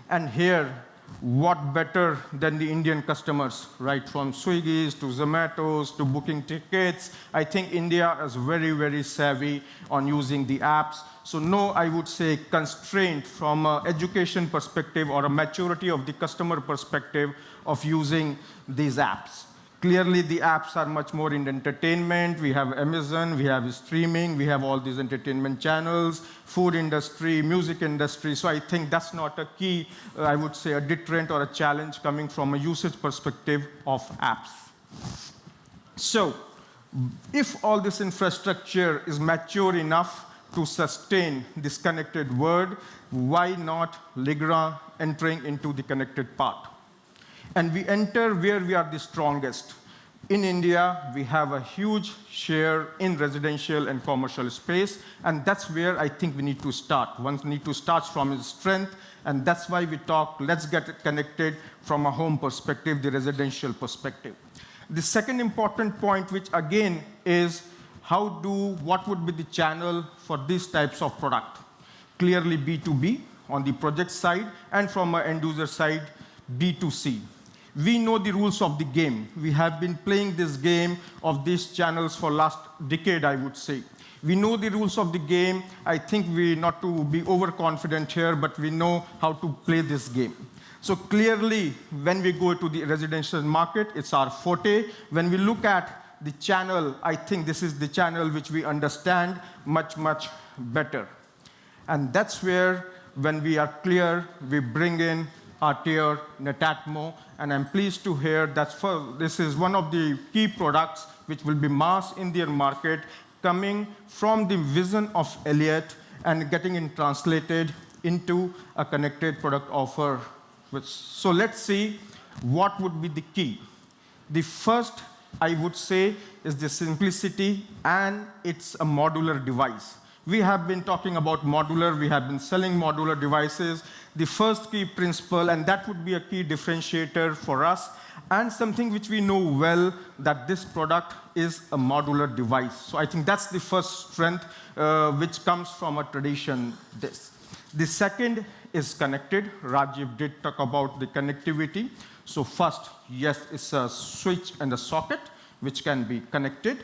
And here, what better than the Indian customers, right? From Swiggy's to Zomato's to booking tickets. I think India is very savvy on using the apps. So no, I would say, constraint from an education perspective or a maturity of the customer perspective of using these apps. Clearly, the apps are much more in entertainment. We have Amazon, we have streaming, we have all these entertainment channels, food industry, music industry. So I think that's not a key, I would say, a deterrent or a challenge coming from a usage perspective of apps. So if all this infrastructure is mature enough to sustain this connected world, why not Legrand entering into the connected part? And we enter where we are the strongest. In India, we have a huge share in residential and commercial space, and that's where I think we need to start. One need to start from its strength, and that's why we talk, let's get it connected from a home perspective, the residential perspective. The second important point, which again is what would be the channel for these types of product? Clearly B2B on the project side, and from an end user side, B2C. We know the rules of the game. We have been playing this game of these channels for last decade, I would say. We know the rules of the game. I think not to be overconfident here, but we know how to play this game. So clearly, when we go to the residential market, it's our forte. When we look at the channel, I think this is the channel which we understand much better. And that's where, when we are clear, we bring in RTR, Netatmo, and I'm pleased to hear that this is one of the key products which will be mass Indian market, coming from the vision of Elliott and getting it translated into a connected product offer. So let's see what would be the key. The first, I would say, is the simplicity, and it's a modular device. We have been talking about modular, we have been selling modular devices. The first key principle, and that would be a key differentiator for us, and something which we know well, that this product is a modular device. So I think that's the first strength which comes from a tradition. The second is connected. Rajiv did talk about the connectivity. So first, yes, it's a switch and a socket which can be connected.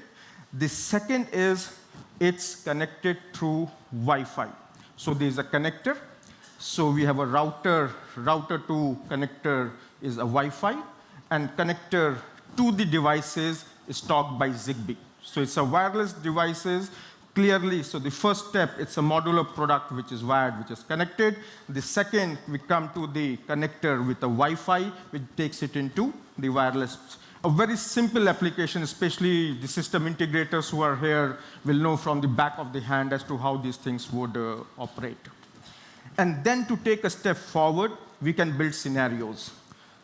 The second is it's connected through Wi-Fi. So there's a connector. So we have a router to connector is a Wi-Fi, and connector to the devices is talked by Zigbee. So it's a wireless devices, clearly. So the first step, it's a modular product which is wired, which is connected. The second, we come to the connector with a Wi-Fi, which takes it into the wireless. A very simple application, especially the system integrators who are here will know from the back of the hand as to how these things would operate. And then to take a step forward, we can build scenarios.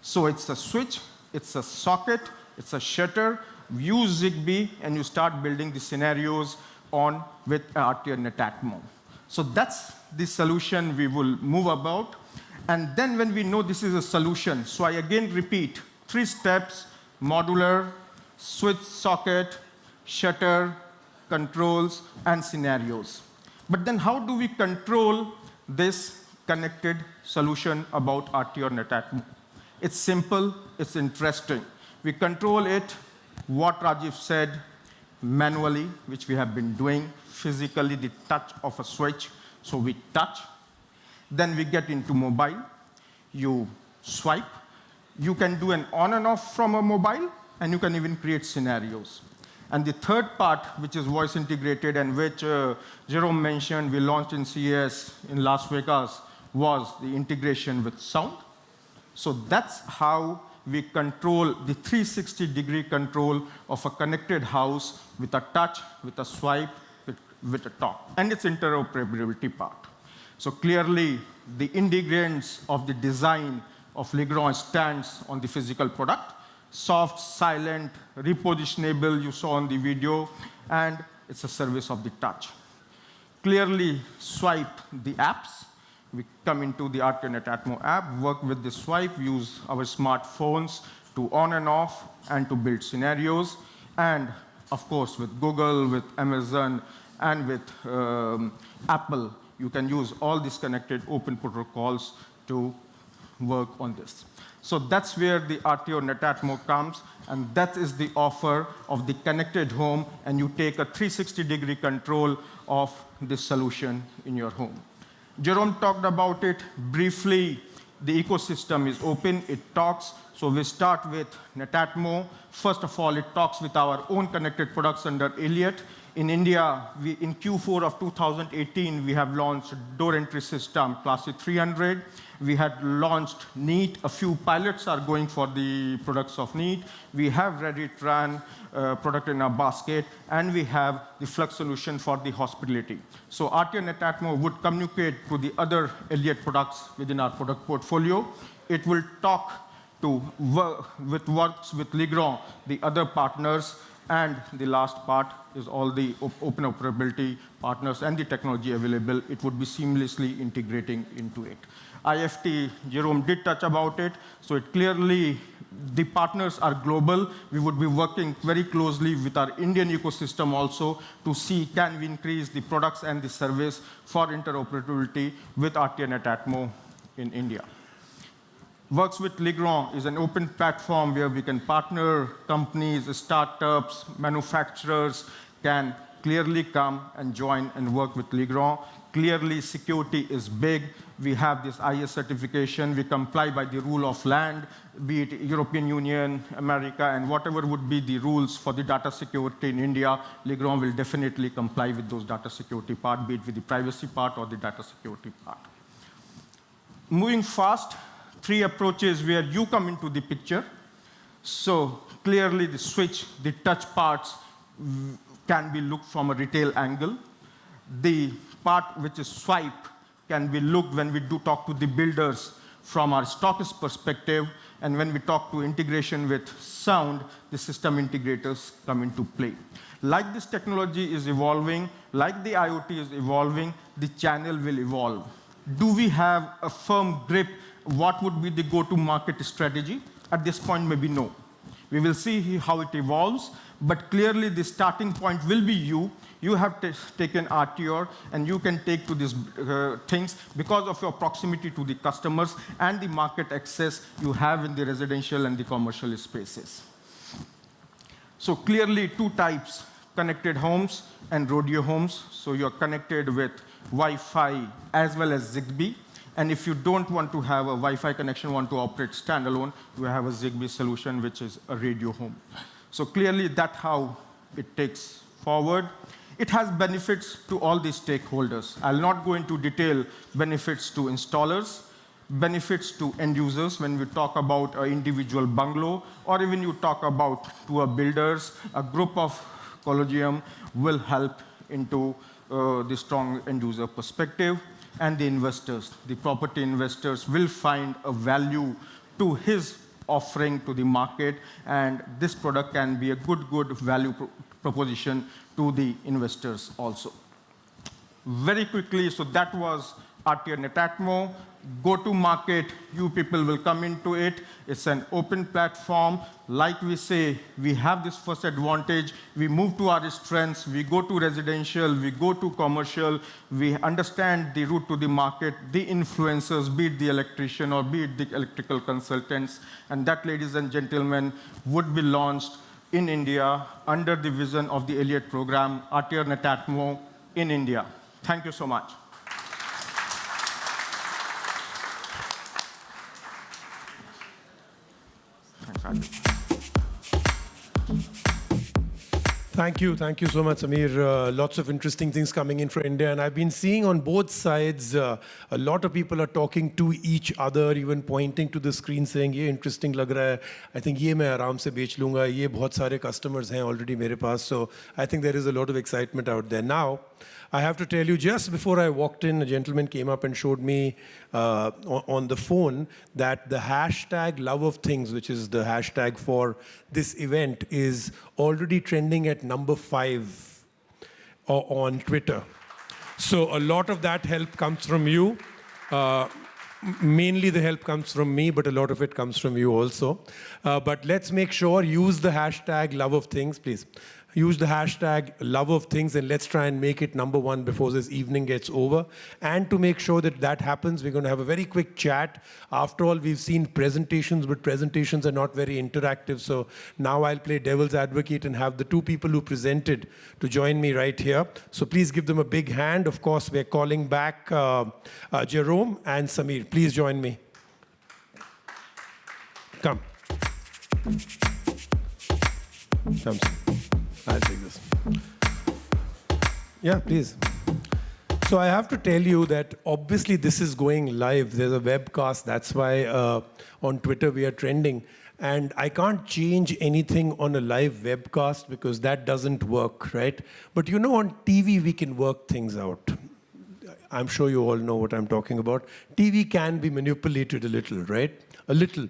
So it's a switch, it's a socket, it's a shutter. Use Zigbee, and you start building the scenarios on with RTO Netatmo. So that's the solution we will move about. And then when we know this is a solution, so I again repeat, 3 steps: modular, switch, socket, shutter, controls, and scenarios. But then how do we control this connected solution about RTO Netatmo? It's simple, it's interesting. We control it, what Rajiv said, manually, which we have been doing, physically, the touch of a switch. So we touch. Then we get into mobile. You swipe. You can do an on and off from a mobile, and you can even create scenarios. And the third part, which is voice integrated, and which Jerome mentioned we launched in CES in Las Vegas, was the integration with sound. So that's how we control the 360-degree control of a connected house with a touch, with a swipe, with a talk, and its interoperability part. So clearly, the ingredients of the design of Legrand stands on the physical product: soft, silent, repositionable, you saw on the video, and it's a service of the touch. Clearly, swipe the apps. We come into the RTO Netatmo app, work with the swipe, use our smartphones to on and off, and to build scenarios. And of course, with Google, with Amazon, and with Apple, you can use all these connected open protocols to work on this. So that's where the RTO Netatmo comes, and that is the offer of the connected home, and you take a 360-degree control of this solution in your home. Jerome talked about it briefly. The ecosystem is open, it talks. So we start with Netatmo. First of all, it talks with our own connected products under Elliott. In India, in Q4 of 2018, we have launched door entry system, Classic 300. We had launched Neat. A few pilots are going for the products of Neat. We have ready-to-run product in our basket, and we have the Flux solution for the hospitality. So RTO Netatmo would communicate to the other Elliott products within our product portfolio. It will talk to works with Legrand, the other partners, and the last part is all the open operability partners and the technology available. It would be seamlessly integrating into it. IFT, Jerome did touch about it. So it clearly, the partners are global. We would be working very closely with our Indian ecosystem also to see can we increase the products and the service for interoperability with RTO Netatmo in India. Works with Legrand is an open platform where we can partner companies, startups, manufacturers can clearly come and join and work with Legrand. Clearly, security is big. We have this IS certification. We comply by the rule of land, be it European Union, America, and whatever would be the rules for the data security in India, Legrand will definitely comply with those data security part, be it with the privacy part or the data security part. Moving fast, 3 approaches where you come into the picture. So clearly the switch, the touch parts can be looked from a retail angle. The part which is swipe can be looked when we do talk to the builders from our stockist perspective, and when we talk to integration with sound, the system integrators come into play. Like this technology is evolving, like the IoT is evolving, the channel will evolve. Do we have a firm grip? What would be the go-to-market strategy? At this point, maybe no. We will see how it evolves, but clearly the starting point will be you. You have taken RTO, and you can take to these things because of your proximity to the customers and the market access you have in the residential and the commercial spaces. So clearly 2 types, connected homes and rodeo homes. So you're connected with Wi-Fi as well as Zigbee. And if you don't want to have a Wi-Fi connection, want to operate standalone, you have a Zigbee solution, which is a radio home. So clearly, that's how it takes forward. It has benefits to all the stakeholders. I'll not go into detail benefits to installers, benefits to end users when we talk about an individual bungalow, or even you talk about to a builders, a group of collegium will help into the strong end user perspective. and the investors. The property investors will find a value to his offering to the market, and this product can be a good value proposition to the investors also. Very quickly, so that was RTR Netatmo. Go to market, you people will come into it. It's an open platform. Like we say, we have this first advantage. We move to our strengths. We go to residential. We go to commercial. We understand the route to the market, the influencers, be it the electrician or be it the electrical consultants. And that, ladies and gentlemen, would be launched in India under the vision of the Elliott program, RTR Netatmo in India. Thank you so much. Thank you so much, Samir. Lots of interesting things coming in for India, and I've been seeing on both sides, a lot of people are talking to each other, even pointing to the screen saying, "Ye interesting lag raha hai. I think ye main aaram se bech lunga. Ye bahut sare customers hain already mere paas." So I think there is a lot of excitement out there. Now, I have to tell you, just before I walked in, a gentleman came up and showed me on the phone that the hashtag love of things, which is the hashtag for this event, is already trending at number 5 on Twitter. So a lot of that help comes from you. Mainly the help comes from me, but a lot of it comes from you also. But let's make sure, use the hashtag love of things, please. Use the hashtag love of things, and let's try and make it number 1 before this evening gets over. And to make sure that that happens, we're going to have a very quick chat. After all, we've seen presentations, but presentations are not very interactive. So now I'll play devil's advocate and have the 2 people who presented to join me right here. So please give them a big hand. Of course, we're calling back Jerome and Samir. Please join me. Come. Come. I'll take this. Yeah, please. So I have to tell you that obviously this is going live. There's a webcast. That's why on Twitter we are trending. And I can't change anything on a live webcast because that doesn't work, right? But you know, on TV we can work things out. I'm sure you all know what I'm talking about. TV can be manipulated a little, right? A little.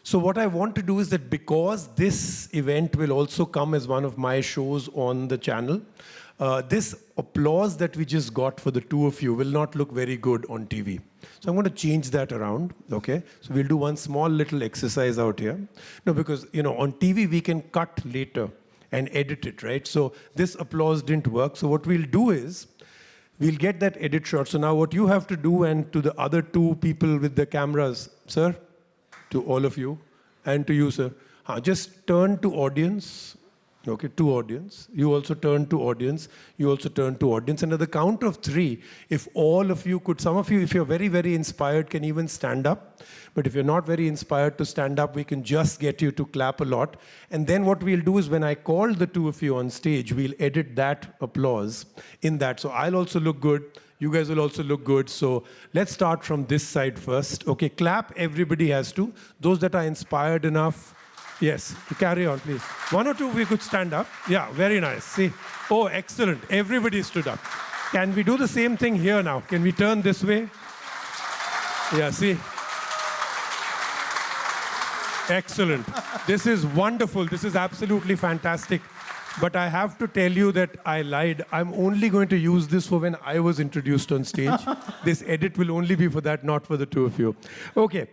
So what I want to do is that because this event will also come as one of my shows on the channel, this applause that we just got for the 2 of you will not look very good on TV. So I'm going to change that around, okay? So we'll do one small little exercise out here. No, because, you know, on TV we can cut later and edit it, right? So this applause didn't work. So what we'll do is, we'll get that edit shot. So now what you have to do, and to the other 2 people with the cameras, sir, to all of you, and to you, sir. Just turn to audience. Okay, to audience. You also turn to audience. You also turn to audience. And at the count of 3, if all of you could, some of you, if you're very, very inspired, can even stand up. But if you're not very inspired to stand up, we can just get you to clap a lot. And then what we'll do is when I call the 2 of you on stage, we'll edit that applause in that. So I'll also look good. You guys will also look good. So let's start from this side first. Okay, clap, everybody has to. Those that are inspired enough, yes, to carry on, please. 1 or 2, we could stand up. Yeah, very nice. See? Oh, excellent. Everybody stood up. Can we do the same thing here now? Can we turn this way? Yeah, see? Excellent. This is wonderful. This is absolutely fantastic. But I have to tell you that I lied. I'm only going to use this for when I was introduced on stage. This edit will only be for that, not for the 2 of you. Okay,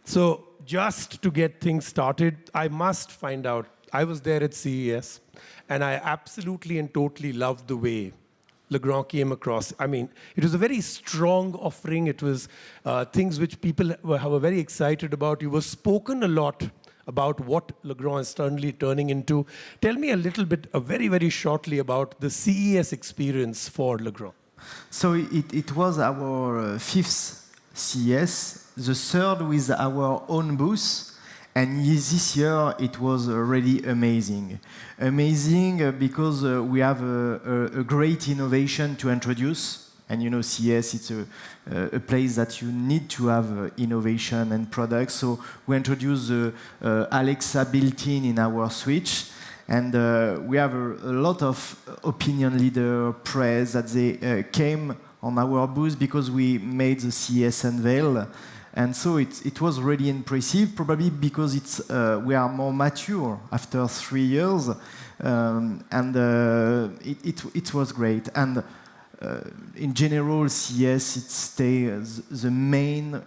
so just to get things started, I must find out. I was there at CES, and I absolutely and totally loved the way Legrand came across. I mean, it was a very strong offering. It was things which people were very excited about. You were spoken a lot about what Legrand is suddenly turning into. Tell me a little bit, very, very shortly, about the CES experience for Legrand. So it was our 5th CES, the 3rd with our own booth, and this year it was really amazing. Amazing because we have a great innovation to introduce. And you know, CES, it's a place that you need to have innovation and products. So we introduced Alexa built-in in our switch. And we have a lot of opinion leader press that they came on our booth because we made the CES unveil. And so it was really impressive, probably because we are more mature after 3 years. It was great. And in general, CES, it stays the main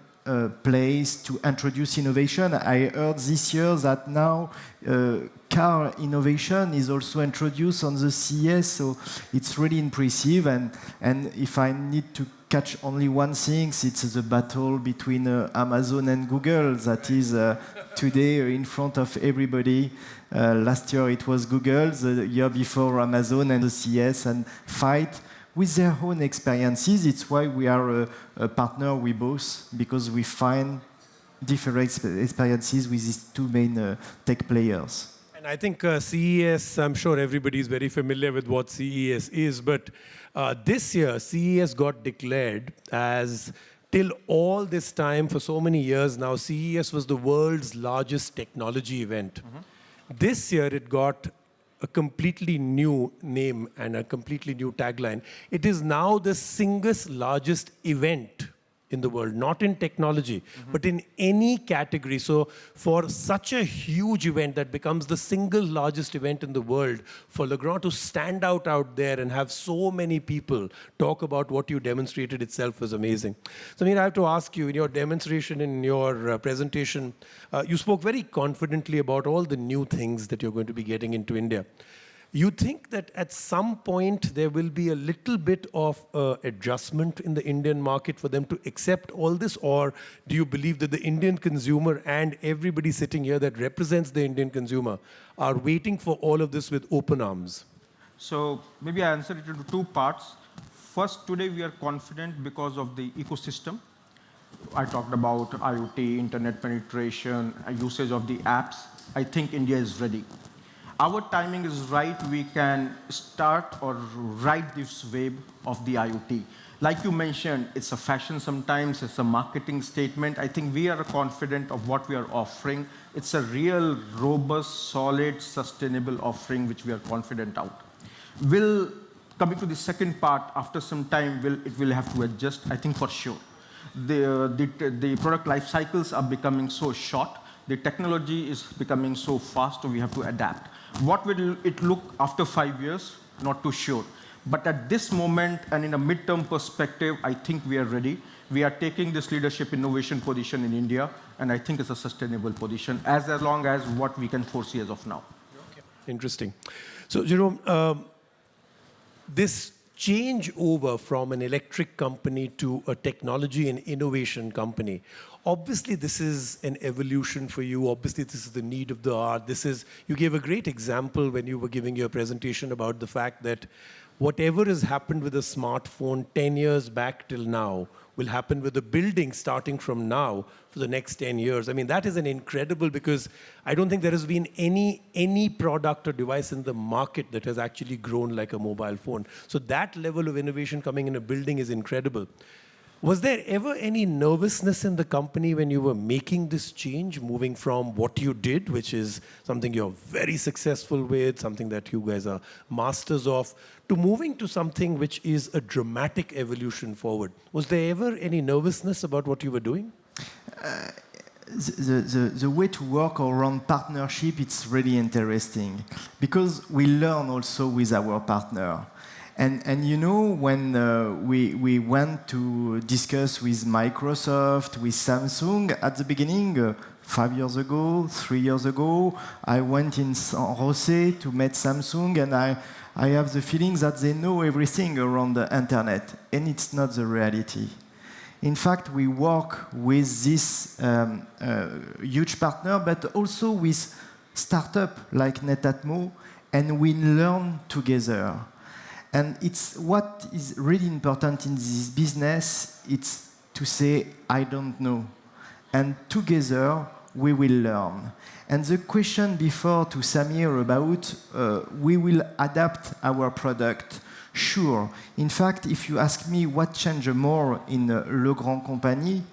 place to introduce innovation. I heard this year that now car innovation is also introduced on the CES, so it's really impressive. And if I need to catch only one thing, it's the battle between Amazon and Google that is today in front of everybody. Last year it was Google, the year before Amazon and the CES, and fight with their own experiences. It's why we are a partner with both, because we find different experiences with these two main tech players. And I think CES, I'm sure everybody is very familiar with what CES is, but this year, CES got declared as, till all this time, for so many years now, CES was the world's largest technology event. This year, it got a completely new name and a completely new tagline. It is now the single largest event in the world, not in technology, but in any category. So for such a huge event that becomes the single largest event in the world, for Legrand to stand out there and have so many people talk about what you demonstrated itself was amazing. So I have to ask you, in your demonstration, in your presentation, you spoke very confidently about all the new things that you're going to be getting into India. You think that at some point there will be a little bit of adjustment in the Indian market for them to accept all this? Or do you believe that the Indian consumer and everybody sitting here that represents the Indian consumer are waiting for all of this with open arms? So maybe I answer it into two parts. First, today we are confident because of the ecosystem. I talked about IoT, internet penetration, usage of the apps. I think India is ready. Our timing is right. We can start or ride this wave of the IoT. Like you mentioned, it's a fashion sometimes, it's a marketing statement. I think we are confident of what we are offering. It's a real, robust, solid, sustainable offering which we are confident out. Coming to the second part, after some time, it will have to adjust, I think for sure. The product life cycles are becoming so short. The technology is becoming so fast, so we have to adapt. What will it look after 5 years? Not too sure. But at this moment and in a midterm perspective, I think we are ready. We are taking this leadership innovation position in India, and I think it's a sustainable position as long as what we can foresee as of now. Okay. Interesting. So, Jerome, this change over from an electric company to a technology and innovation company, obviously this is an evolution for you. Obviously this is the need of the hour. You gave a great example when you were giving your presentation about the fact that whatever has happened with a smartphone 10 years back till now will happen with a building starting from now for the next 10 years. I mean, that is an incredible, because I don't think there has been any product or device in the market that has actually grown like a mobile phone. So that level of innovation coming in a building is incredible. Was there ever any nervousness in the company when you were making this change, moving from what you did, which is something you're very successful with, something that you guys are masters of, to moving to something which is a dramatic evolution forward? Was there ever any nervousness about what you were doing? The way to work around partnership, it's really interesting, because we learn also with our partner. And you know, when we went to discuss with Microsoft, with Samsung, at the beginning, 5 years ago, 3 years ago, I went in San Jose to meet Samsung, and I have the feeling that they know everything around the internet, and it's not the reality. In fact, we work with this huge partner, but also with startups like Netatmo, and we learn together. And it's what is really important in this business, it's to say, I don't know. And together, we will learn. And the question before to Samir about, we will adapt our product. Sure. In fact, if you ask me what changed more in Legrand company,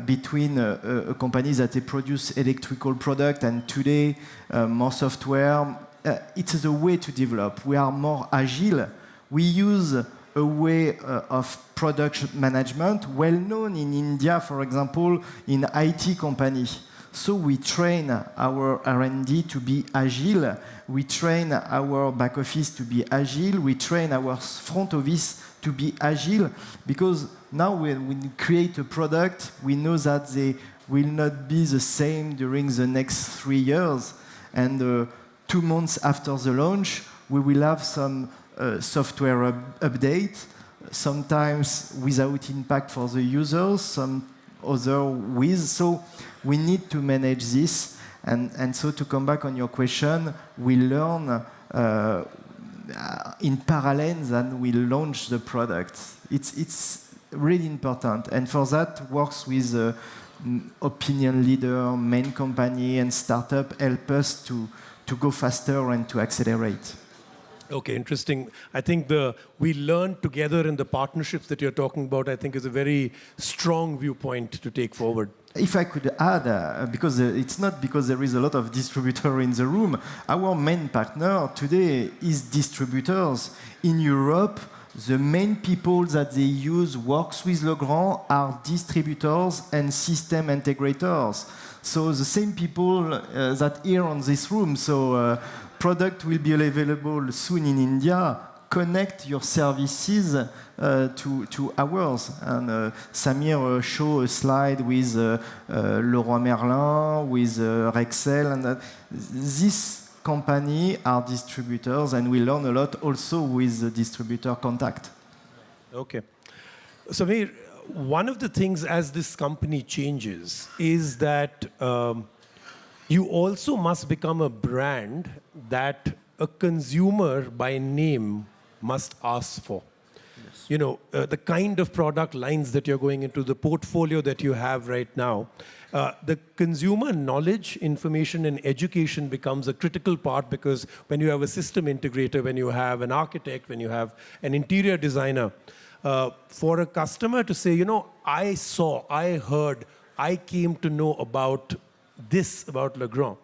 between a company that they produce electrical product and today more software, it's the way to develop. We are more agile. We use a way of product management well known in India, for example, in IT company. So we train our R&D to be agile, we train our back office to be agile, we train our front office to be agile, because now when we create a product, we know that they will not be the same during the next 3 years. And 2 months after the launch, we will have some software update, sometimes without impact for the users, some other with. So we need to manage this. And so to come back on your question, we learn in parallel than we launch the product. It's really important. And for that, works with opinion leader, main company, and startup help us to go faster and to accelerate. Okay, interesting. I think we learn together in the partnerships that you're talking about, I think is a very strong viewpoint to take forward. If I could add, because it's not because there is a lot of distributor in the room, our main partner today is distributors. In Europe, the main people that they use works with Legrand are distributors and system integrators. So the same people that here on this room. So product will be available soon in India. Connect your services to ours. And Samir showed a slide with Leroy Merlin, with Rexel, and this company are distributors, and we learn a lot also with the distributor contact. Okay. Samir, one of the things as this company changes is that you also must become a brand that a consumer by name must ask for. Yes. You know, the kind of product lines that you're going into, the portfolio that you have right now, the consumer knowledge, information, and education becomes a critical part, because when you have a system integrator, when you have an architect, when you have an interior designer, for a customer to say, you know, I saw, I heard, I came to know about this, about Legrand.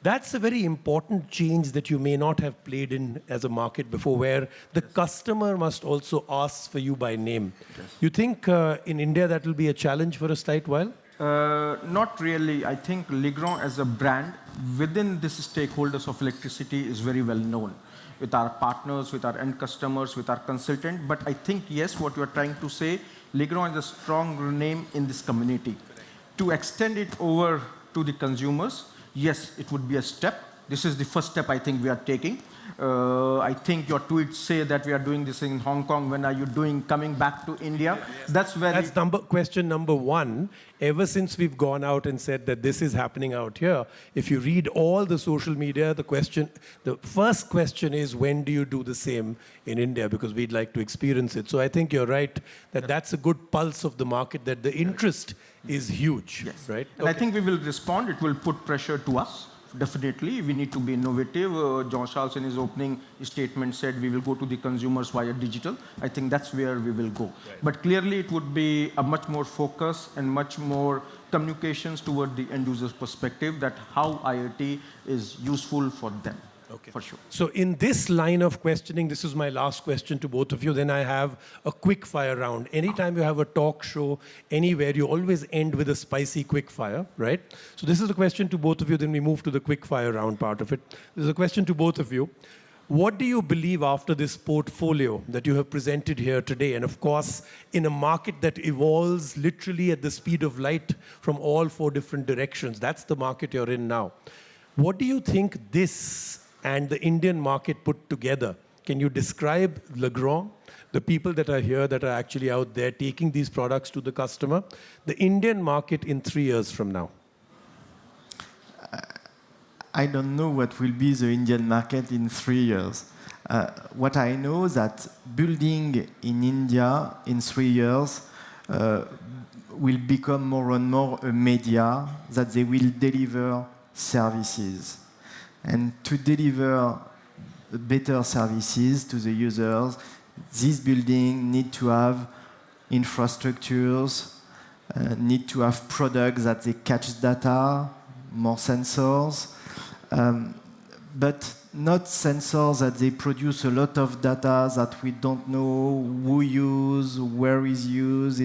That's a very important change that you may not have played in as a market before, where the customer must also ask for you by name. Yes. You think in India that will be a challenge for a slight while? Not really. I think Legrand as a brand within this stakeholders of electricity is very well known with our partners, with our end customers, with our consultant. But I think, yes, what you are trying to say, Legrand is a strong name in this community. To extend it over to the consumers, yes, it would be a step. This is the first step I think we are taking. I think your tweets say that we are doing this in Hong Kong. When are you coming back to India? Yes. That's question number one. Ever since we've gone out and said that this is happening out here, if you read all the social media, the first question is, when do you do the same in India? Because we'd like to experience it. So I think you're right that that's a good pulse of the market, that the interest is huge, yes. Right? And okay. I think we will respond. It will put pressure to us. Definitely, we need to be innovative. John Charles in his opening statement said we will go to the consumers via digital. I think that's where we will go. Right. But clearly, it would be a much more focus and much more communications toward the end user's perspective, that how IoT is useful for them. Okay. For sure. So in this line of questioning, this is my last question to both of you. Then I have a quick fire round. Anytime you have a talk show anywhere, you always end with a spicy quick fire, right? So this is the question to both of you. Then we move to the quick fire round part of it. This is a question to both of you. What do you believe after this portfolio that you have presented here today? And of course, in a market that evolves literally at the speed of light from all 4 different directions, that's the market you're in now. What do you think this and the Indian market put together? Can you describe Legrand, the people that are here that are actually out there taking these products to the customer, the Indian market in 3 years from now? I don't know what will be the Indian market in 3 years. What I know is that building in India in 3 years will become more and more a media, that they will deliver services. And to deliver better services to the users, this building need to have infrastructures, need to have products that they catch data, more sensors. but not sensors that they produce a lot of data that we don't know who use, where is used.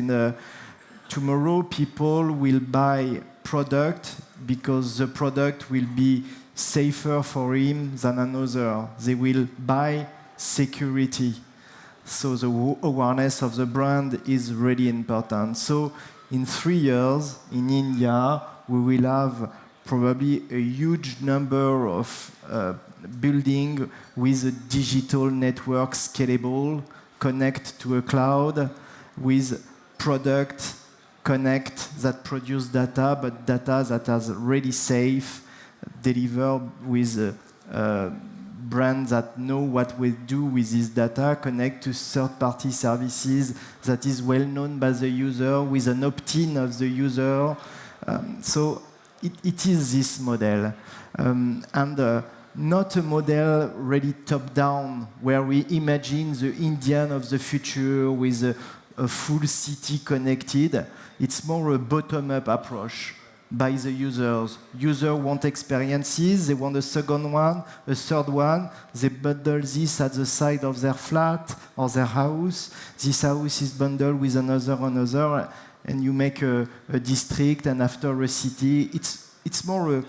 Tomorrow, people will buy product because the product will be safer for him than another. They will buy security. So the awareness of the brand is really important. So in 3 years, in India, we will have probably a huge number of buildings with a digital network scalable, connect to a cloud, with product connect that produce data, but data that is really safe, delivered with brands that know what we do with this data, connect to third-party services that is well known by the user, with an opt-in of the user. So it is this model. Not a model really top-down, where we imagine the Indian of the future with a full city connected. It's more a bottom-up approach by the users. Users want experiences, they want a second one, a third one. They bundle this at the side of their flat or their house. This house is bundled with another, and you make a district, and after a city. It's more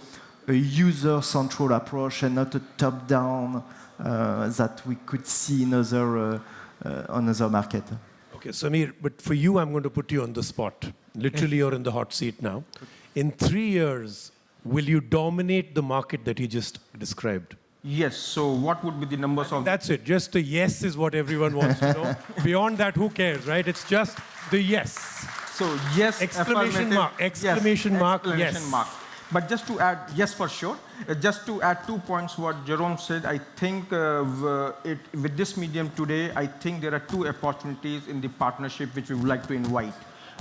a user-central approach and not a top-down that we could see in other market. Okay, Samir, but for you, I'm going to put you on the spot. Literally, you're in the hot seat now. In 3 years, will you dominate the market that you just described? Yes. So what would be the numbers of... That's it. Just a yes is what everyone wants to know. Beyond that, who cares, right? It's just the yes. So yes, exclamation mark, exclamation mark, yes. Mark. But just to add, yes, for sure. Just to add 2 points what Jerome said, I think with this medium today, I think there are 2 opportunities in the partnership which we would like to invite.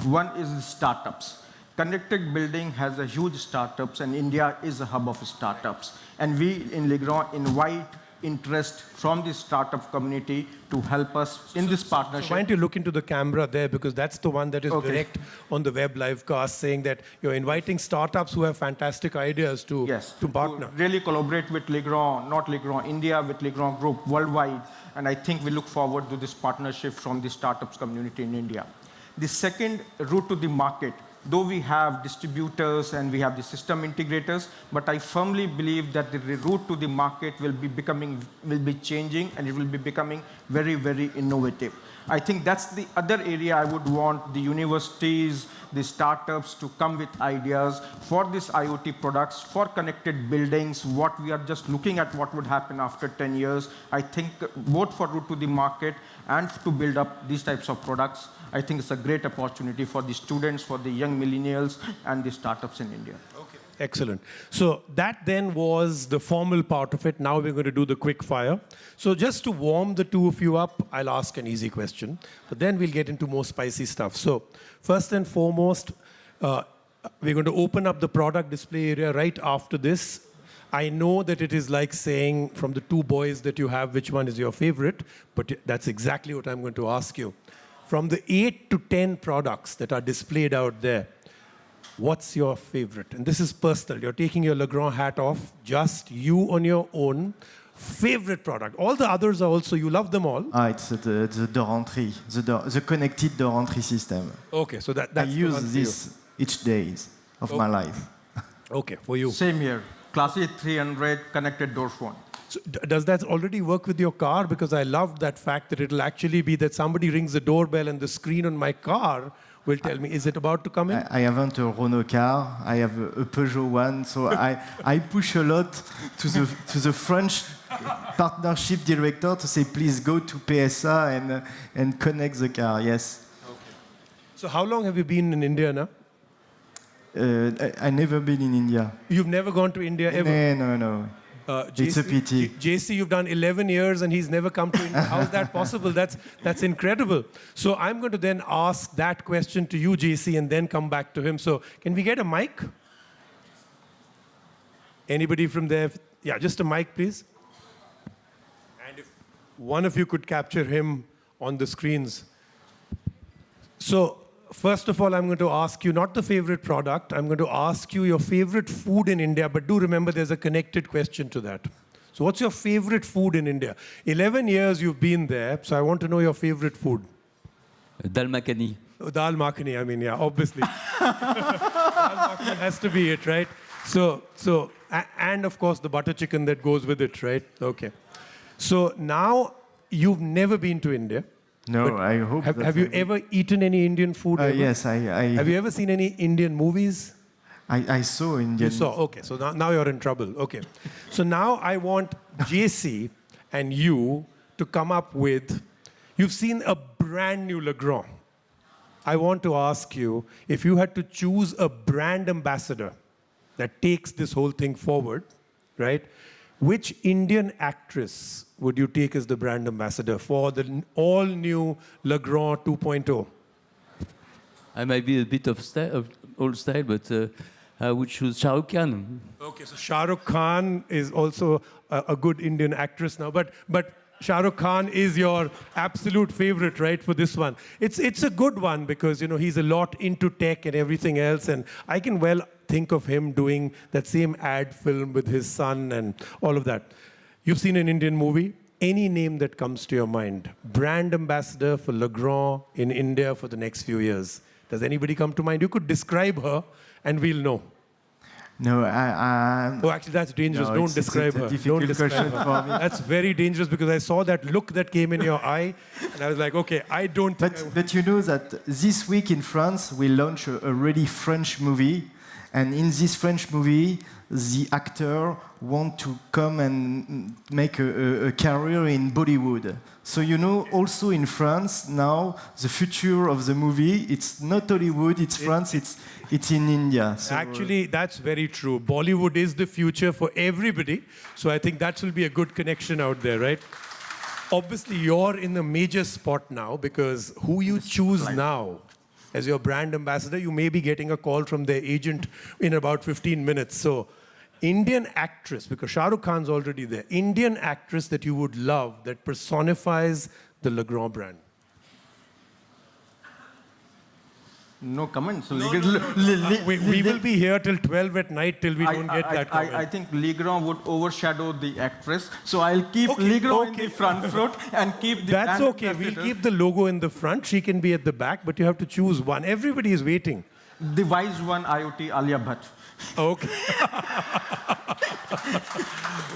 One is the startups. Connected Building has a huge startups, and India is a hub of startups. And we in Legrand invite interest from the startup community to help us in this partnership. So why don't you look into the camera there, because that's the one that is direct on the web live cast, saying that you're inviting startups who have fantastic ideas to partner. To really collaborate with Legrand, not Legrand India, with Legrand Group worldwide. And I think we look forward to this partnership from the startups community in India. The second route to the market, though we have distributors and we have the system integrators, but I firmly believe that the route to the market will be changing, and it will be becoming very, very innovative. I think that's the other area I would want the universities, the startups to come with ideas for these IoT products, for connected buildings, what we are just looking at what would happen after 10 years. I think both for route to the market and to build up these types of products, I think it's a great opportunity for the students, for the young millennials, and the startups in India. Okay. Excellent. So that then was the formal part of it. Now we're going to do the quick fire. So just to warm the two of you up, I'll ask an easy question, but then we'll get into more spicy stuff. So first and foremost, we're going to open up the product display area right after this. I know that it is like saying from the 2 boys that you have, which one is your favorite, but that's exactly what I'm going to ask you. From the 8 to 10 products that are displayed out there, what's your favorite? And this is personal. You're taking your Legrand hat off, just you on your own. Favorite product. All the others are also, you love them all. It's the door entry, the connected door entry system. Okay, so that's I use this each day of my life. Okay, for you. Same here. Classic 300 connected door phone. So does that already work with your car? Because I love that fact that it'll actually be that somebody rings the doorbell and the screen on my car will tell me, is it about to come in? I haven't a Renault car. I have a Peugeot one, so I push a lot to the French partnership director to say, please go to PSA and connect the car. Yes. Okay. So how long have you been in India now? I've never been in India. You've never gone to India ever? No. It's a pity. JC, you've done 11 years and he's never come to India. How's that possible? That's incredible. So I'm going to then ask that question to you, JC, and then come back to him. So can we get a mic? Anybody from there? Yeah, just a mic, please. And if one of you could capture him on the screens. So first of all, I'm going to ask you not the favorite product. I'm going to ask you your favorite food in India, but do remember there's a connected question to that. So what's your favorite food in India? 11 years you've been there, so I want to know your favorite food. Dal makhani. Oh, dal makhani, I mean, yeah, obviously. Dal makhani has to be it, right? And of course the butter chicken that goes with it, right? Okay. So now you've never been to India. No, I hope. Have you ever eaten any Indian food? Yes, I. Have you ever seen any Indian movies? I saw Indian. You saw, okay. So now you're in trouble. Okay. So now I want JC and you to come up with, you've seen a brand new Legrand. I want to ask you, if you had to choose a brand ambassador that takes this whole thing forward, right? Which Indian actress would you take as the brand ambassador for the all-new Legrand 2.0? I might be a bit of old style, but I would choose Shah Rukh Khan. Okay, so Shah Rukh Khan is also a good Indian actress now, but Shah Rukh Khan is your absolute favorite, right, for this one. It's a good one because, you know, he's a lot into tech and everything else, and I can well think of him doing that same ad film with his son and all of that. You've seen an Indian movie. Any name that comes to your mind, brand ambassador for Legrand in India for the next few years. Does anybody come to mind? You could describe her and we'll know. No, Oh, actually, that's dangerous. No, Don't describe her. Don't describe her. For me. That's very dangerous because I saw that look that came in your eye, and I was like, okay, I don't. But you know that this week in France we launch a really French movie, and in this French movie, the actor want to come and make a career in Bollywood. So you know, also in France now, the future of the movie, it's not Hollywood, it's France, it's in India. So Actually, that's very true. Bollywood is the future for everybody. So I think that will be a good connection out there, right? Obviously, you're in a major spot now because who you choose now as your brand ambassador, you may be getting a call from their agent in about 15 minutes. So Indian actress, because Shah Rukh Khan's already there, Indian actress that you would love that personifies the Legrand brand. No comments. We will be here till 12 at night till we don't get that comment. I think Legrand would overshadow the actress. So I'll keep Legrand in the front and keep the That's brand okay. We'll ambassador. keep the logo in the front. She can be at the back, but you have to choose one. Everybody is waiting. The wise one, IoT, Alia Bhatt. Okay.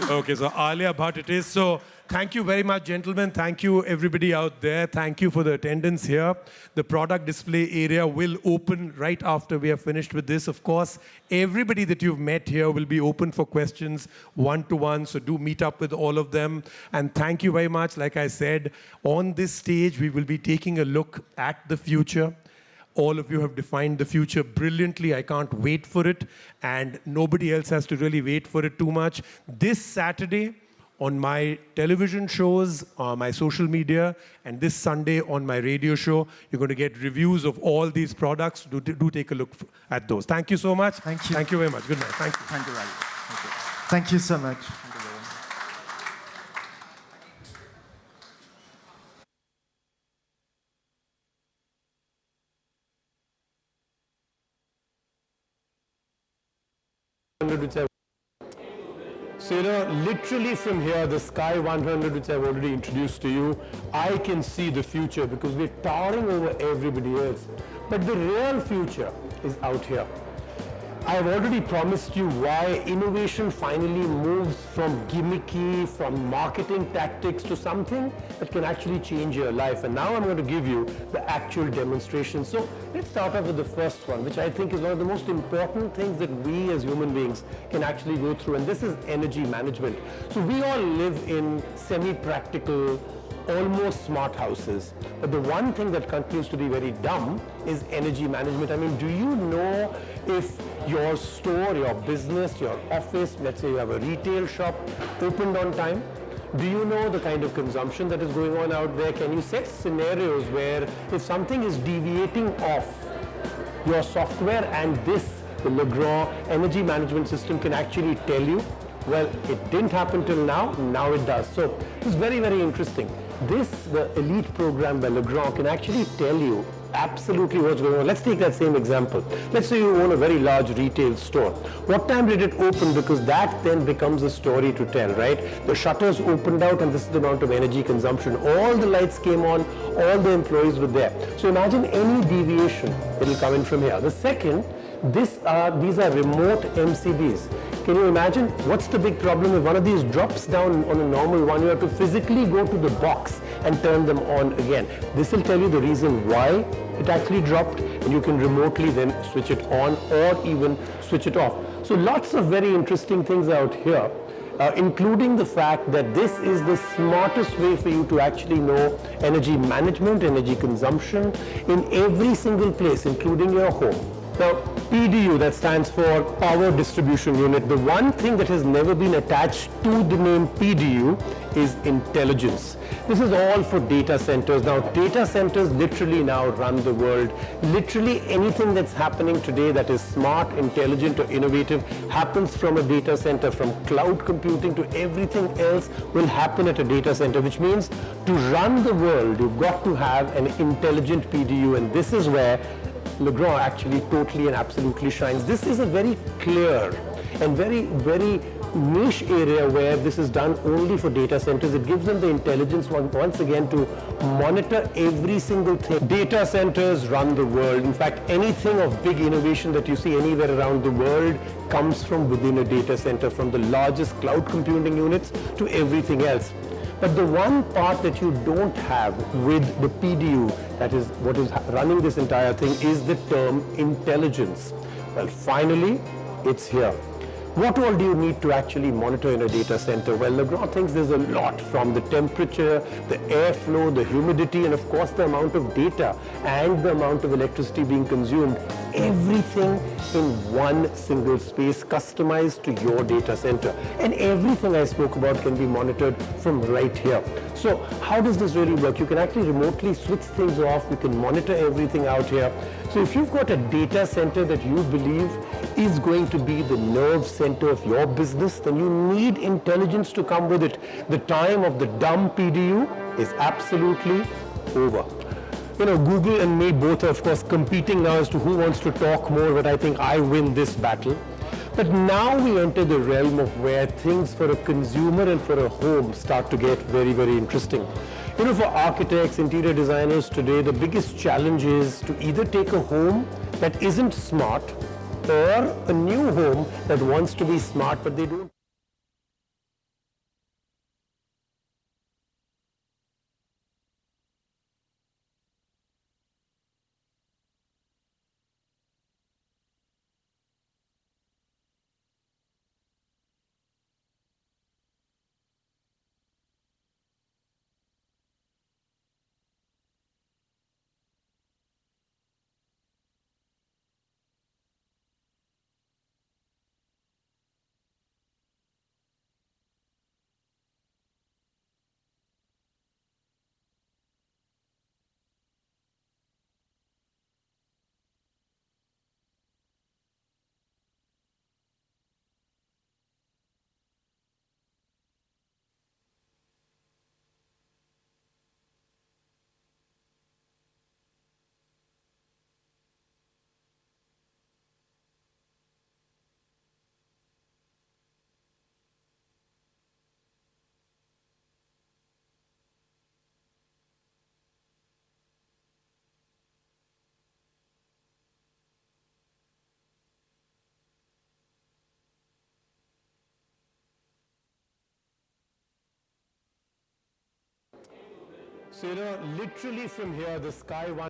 Okay, so Alia Bhatt it is. So thank you very much, gentlemen. Thank you, everybody out there. Thank you for the attendance here. The product display area will open right after we are finished with this. Of course, everybody that you've met here will be open for questions one-to-one, so do meet up with all of them. And thank you very much. Like I said, on this stage, we will be taking a look at the future. All of you have defined the future brilliantly. I can't wait for it. And nobody else has to really wait for it too much. This Saturday, on my television shows, my social media, and this Sunday on my radio show, you're going to get reviews of all these products. Do take a look at those. Thank you so much. Thank you. Thank you very much. Good night. Thank you. Thank you, Rally. Thank you so much. So, you know, literally from here, the Sky 100, which I've already introduced to you, I can see the future because we're towering over everybody else. But the real future is out here. I've already promised you why innovation finally moves from gimmicky, from marketing tactics to something that can actually change your life. And now I'm going to give you the actual demonstration. So let's start off with the first one, which I think is one of the most important things that we as human beings can actually go through. And this is energy management. So we all live in semi-practical, almost smart houses. But the one thing that continues to be very dumb is energy management. I mean, do you know if your store, your business, your office, let's say you have a retail shop, opened on time? Do you know the kind of consumption that is going on out there? Can you set scenarios where if something is deviating off your software and the Legrand energy management system can actually tell you? Well, it didn't happen till now it does. So it's very, very interesting. The Elite program by Legrand can actually tell you absolutely what's going on. Let's take that same example. Let's say you own a very large retail store. What time did it open? Because that then becomes a story to tell, right? The shutters opened out and this is the amount of energy consumption. All the lights came on, all the employees were there. So imagine any deviation, it'll come in from here. The second, these are remote MCBs. Can you imagine what's the big problem if one of these drops down on a normal one? You have to physically go to the box and turn them on again. This will tell you the reason why it actually dropped, and you can remotely then switch it on or even switch it off. So lots of very interesting things out here, including the fact that this is the smartest way for you to actually know energy management, energy consumption in every single place, including your home. Now, PDU, that stands for Power Distribution Unit. The one thing that has never been attached to the name PDU is intelligence. This is all for data centers. Now, data centers literally now run the world. Literally anything that's happening today that is smart, intelligent, or innovative happens from a data center. From cloud computing to everything else will happen at a data center, which means to run the world, you've got to have an intelligent PDU, and this is where Legrand actually totally and absolutely shines. This is a very clear and very niche area where this is done only for data centers. It gives them the intelligence once again to monitor every single thing. Data centers run the world. In fact, anything of big innovation that you see anywhere around the world comes from within a data center, from the largest cloud computing units to everything else. But the one part that you don't have with the PDU, that is what is running this entire thing, is the term intelligence. Well, finally, it's here. What all do you need to actually monitor in a data center? Well, Legrand thinks there's a lot, from the temperature, the airflow, the humidity, and of course the amount of data and the amount of electricity being consumed. Everything in one single space, customized to your data center. And everything I spoke about can be monitored from right here. So how does this really work? You can actually remotely switch things off. You can monitor everything out here. So if you've got a data center that you believe is going to be the nerve center of your business, then you need intelligence to come with it. The time of the dumb PDU is absolutely over. You know, Google and me both are, of course, competing now as to who wants to talk more, but I think I win this battle. But now we enter the realm of where things for a consumer and for a home start to get very interesting. You know, for architects, interior designers today, the biggest challenge is to either take a home that isn't smart or a new home that wants to be smart, but they don't. So, you know, literally from here, the sky one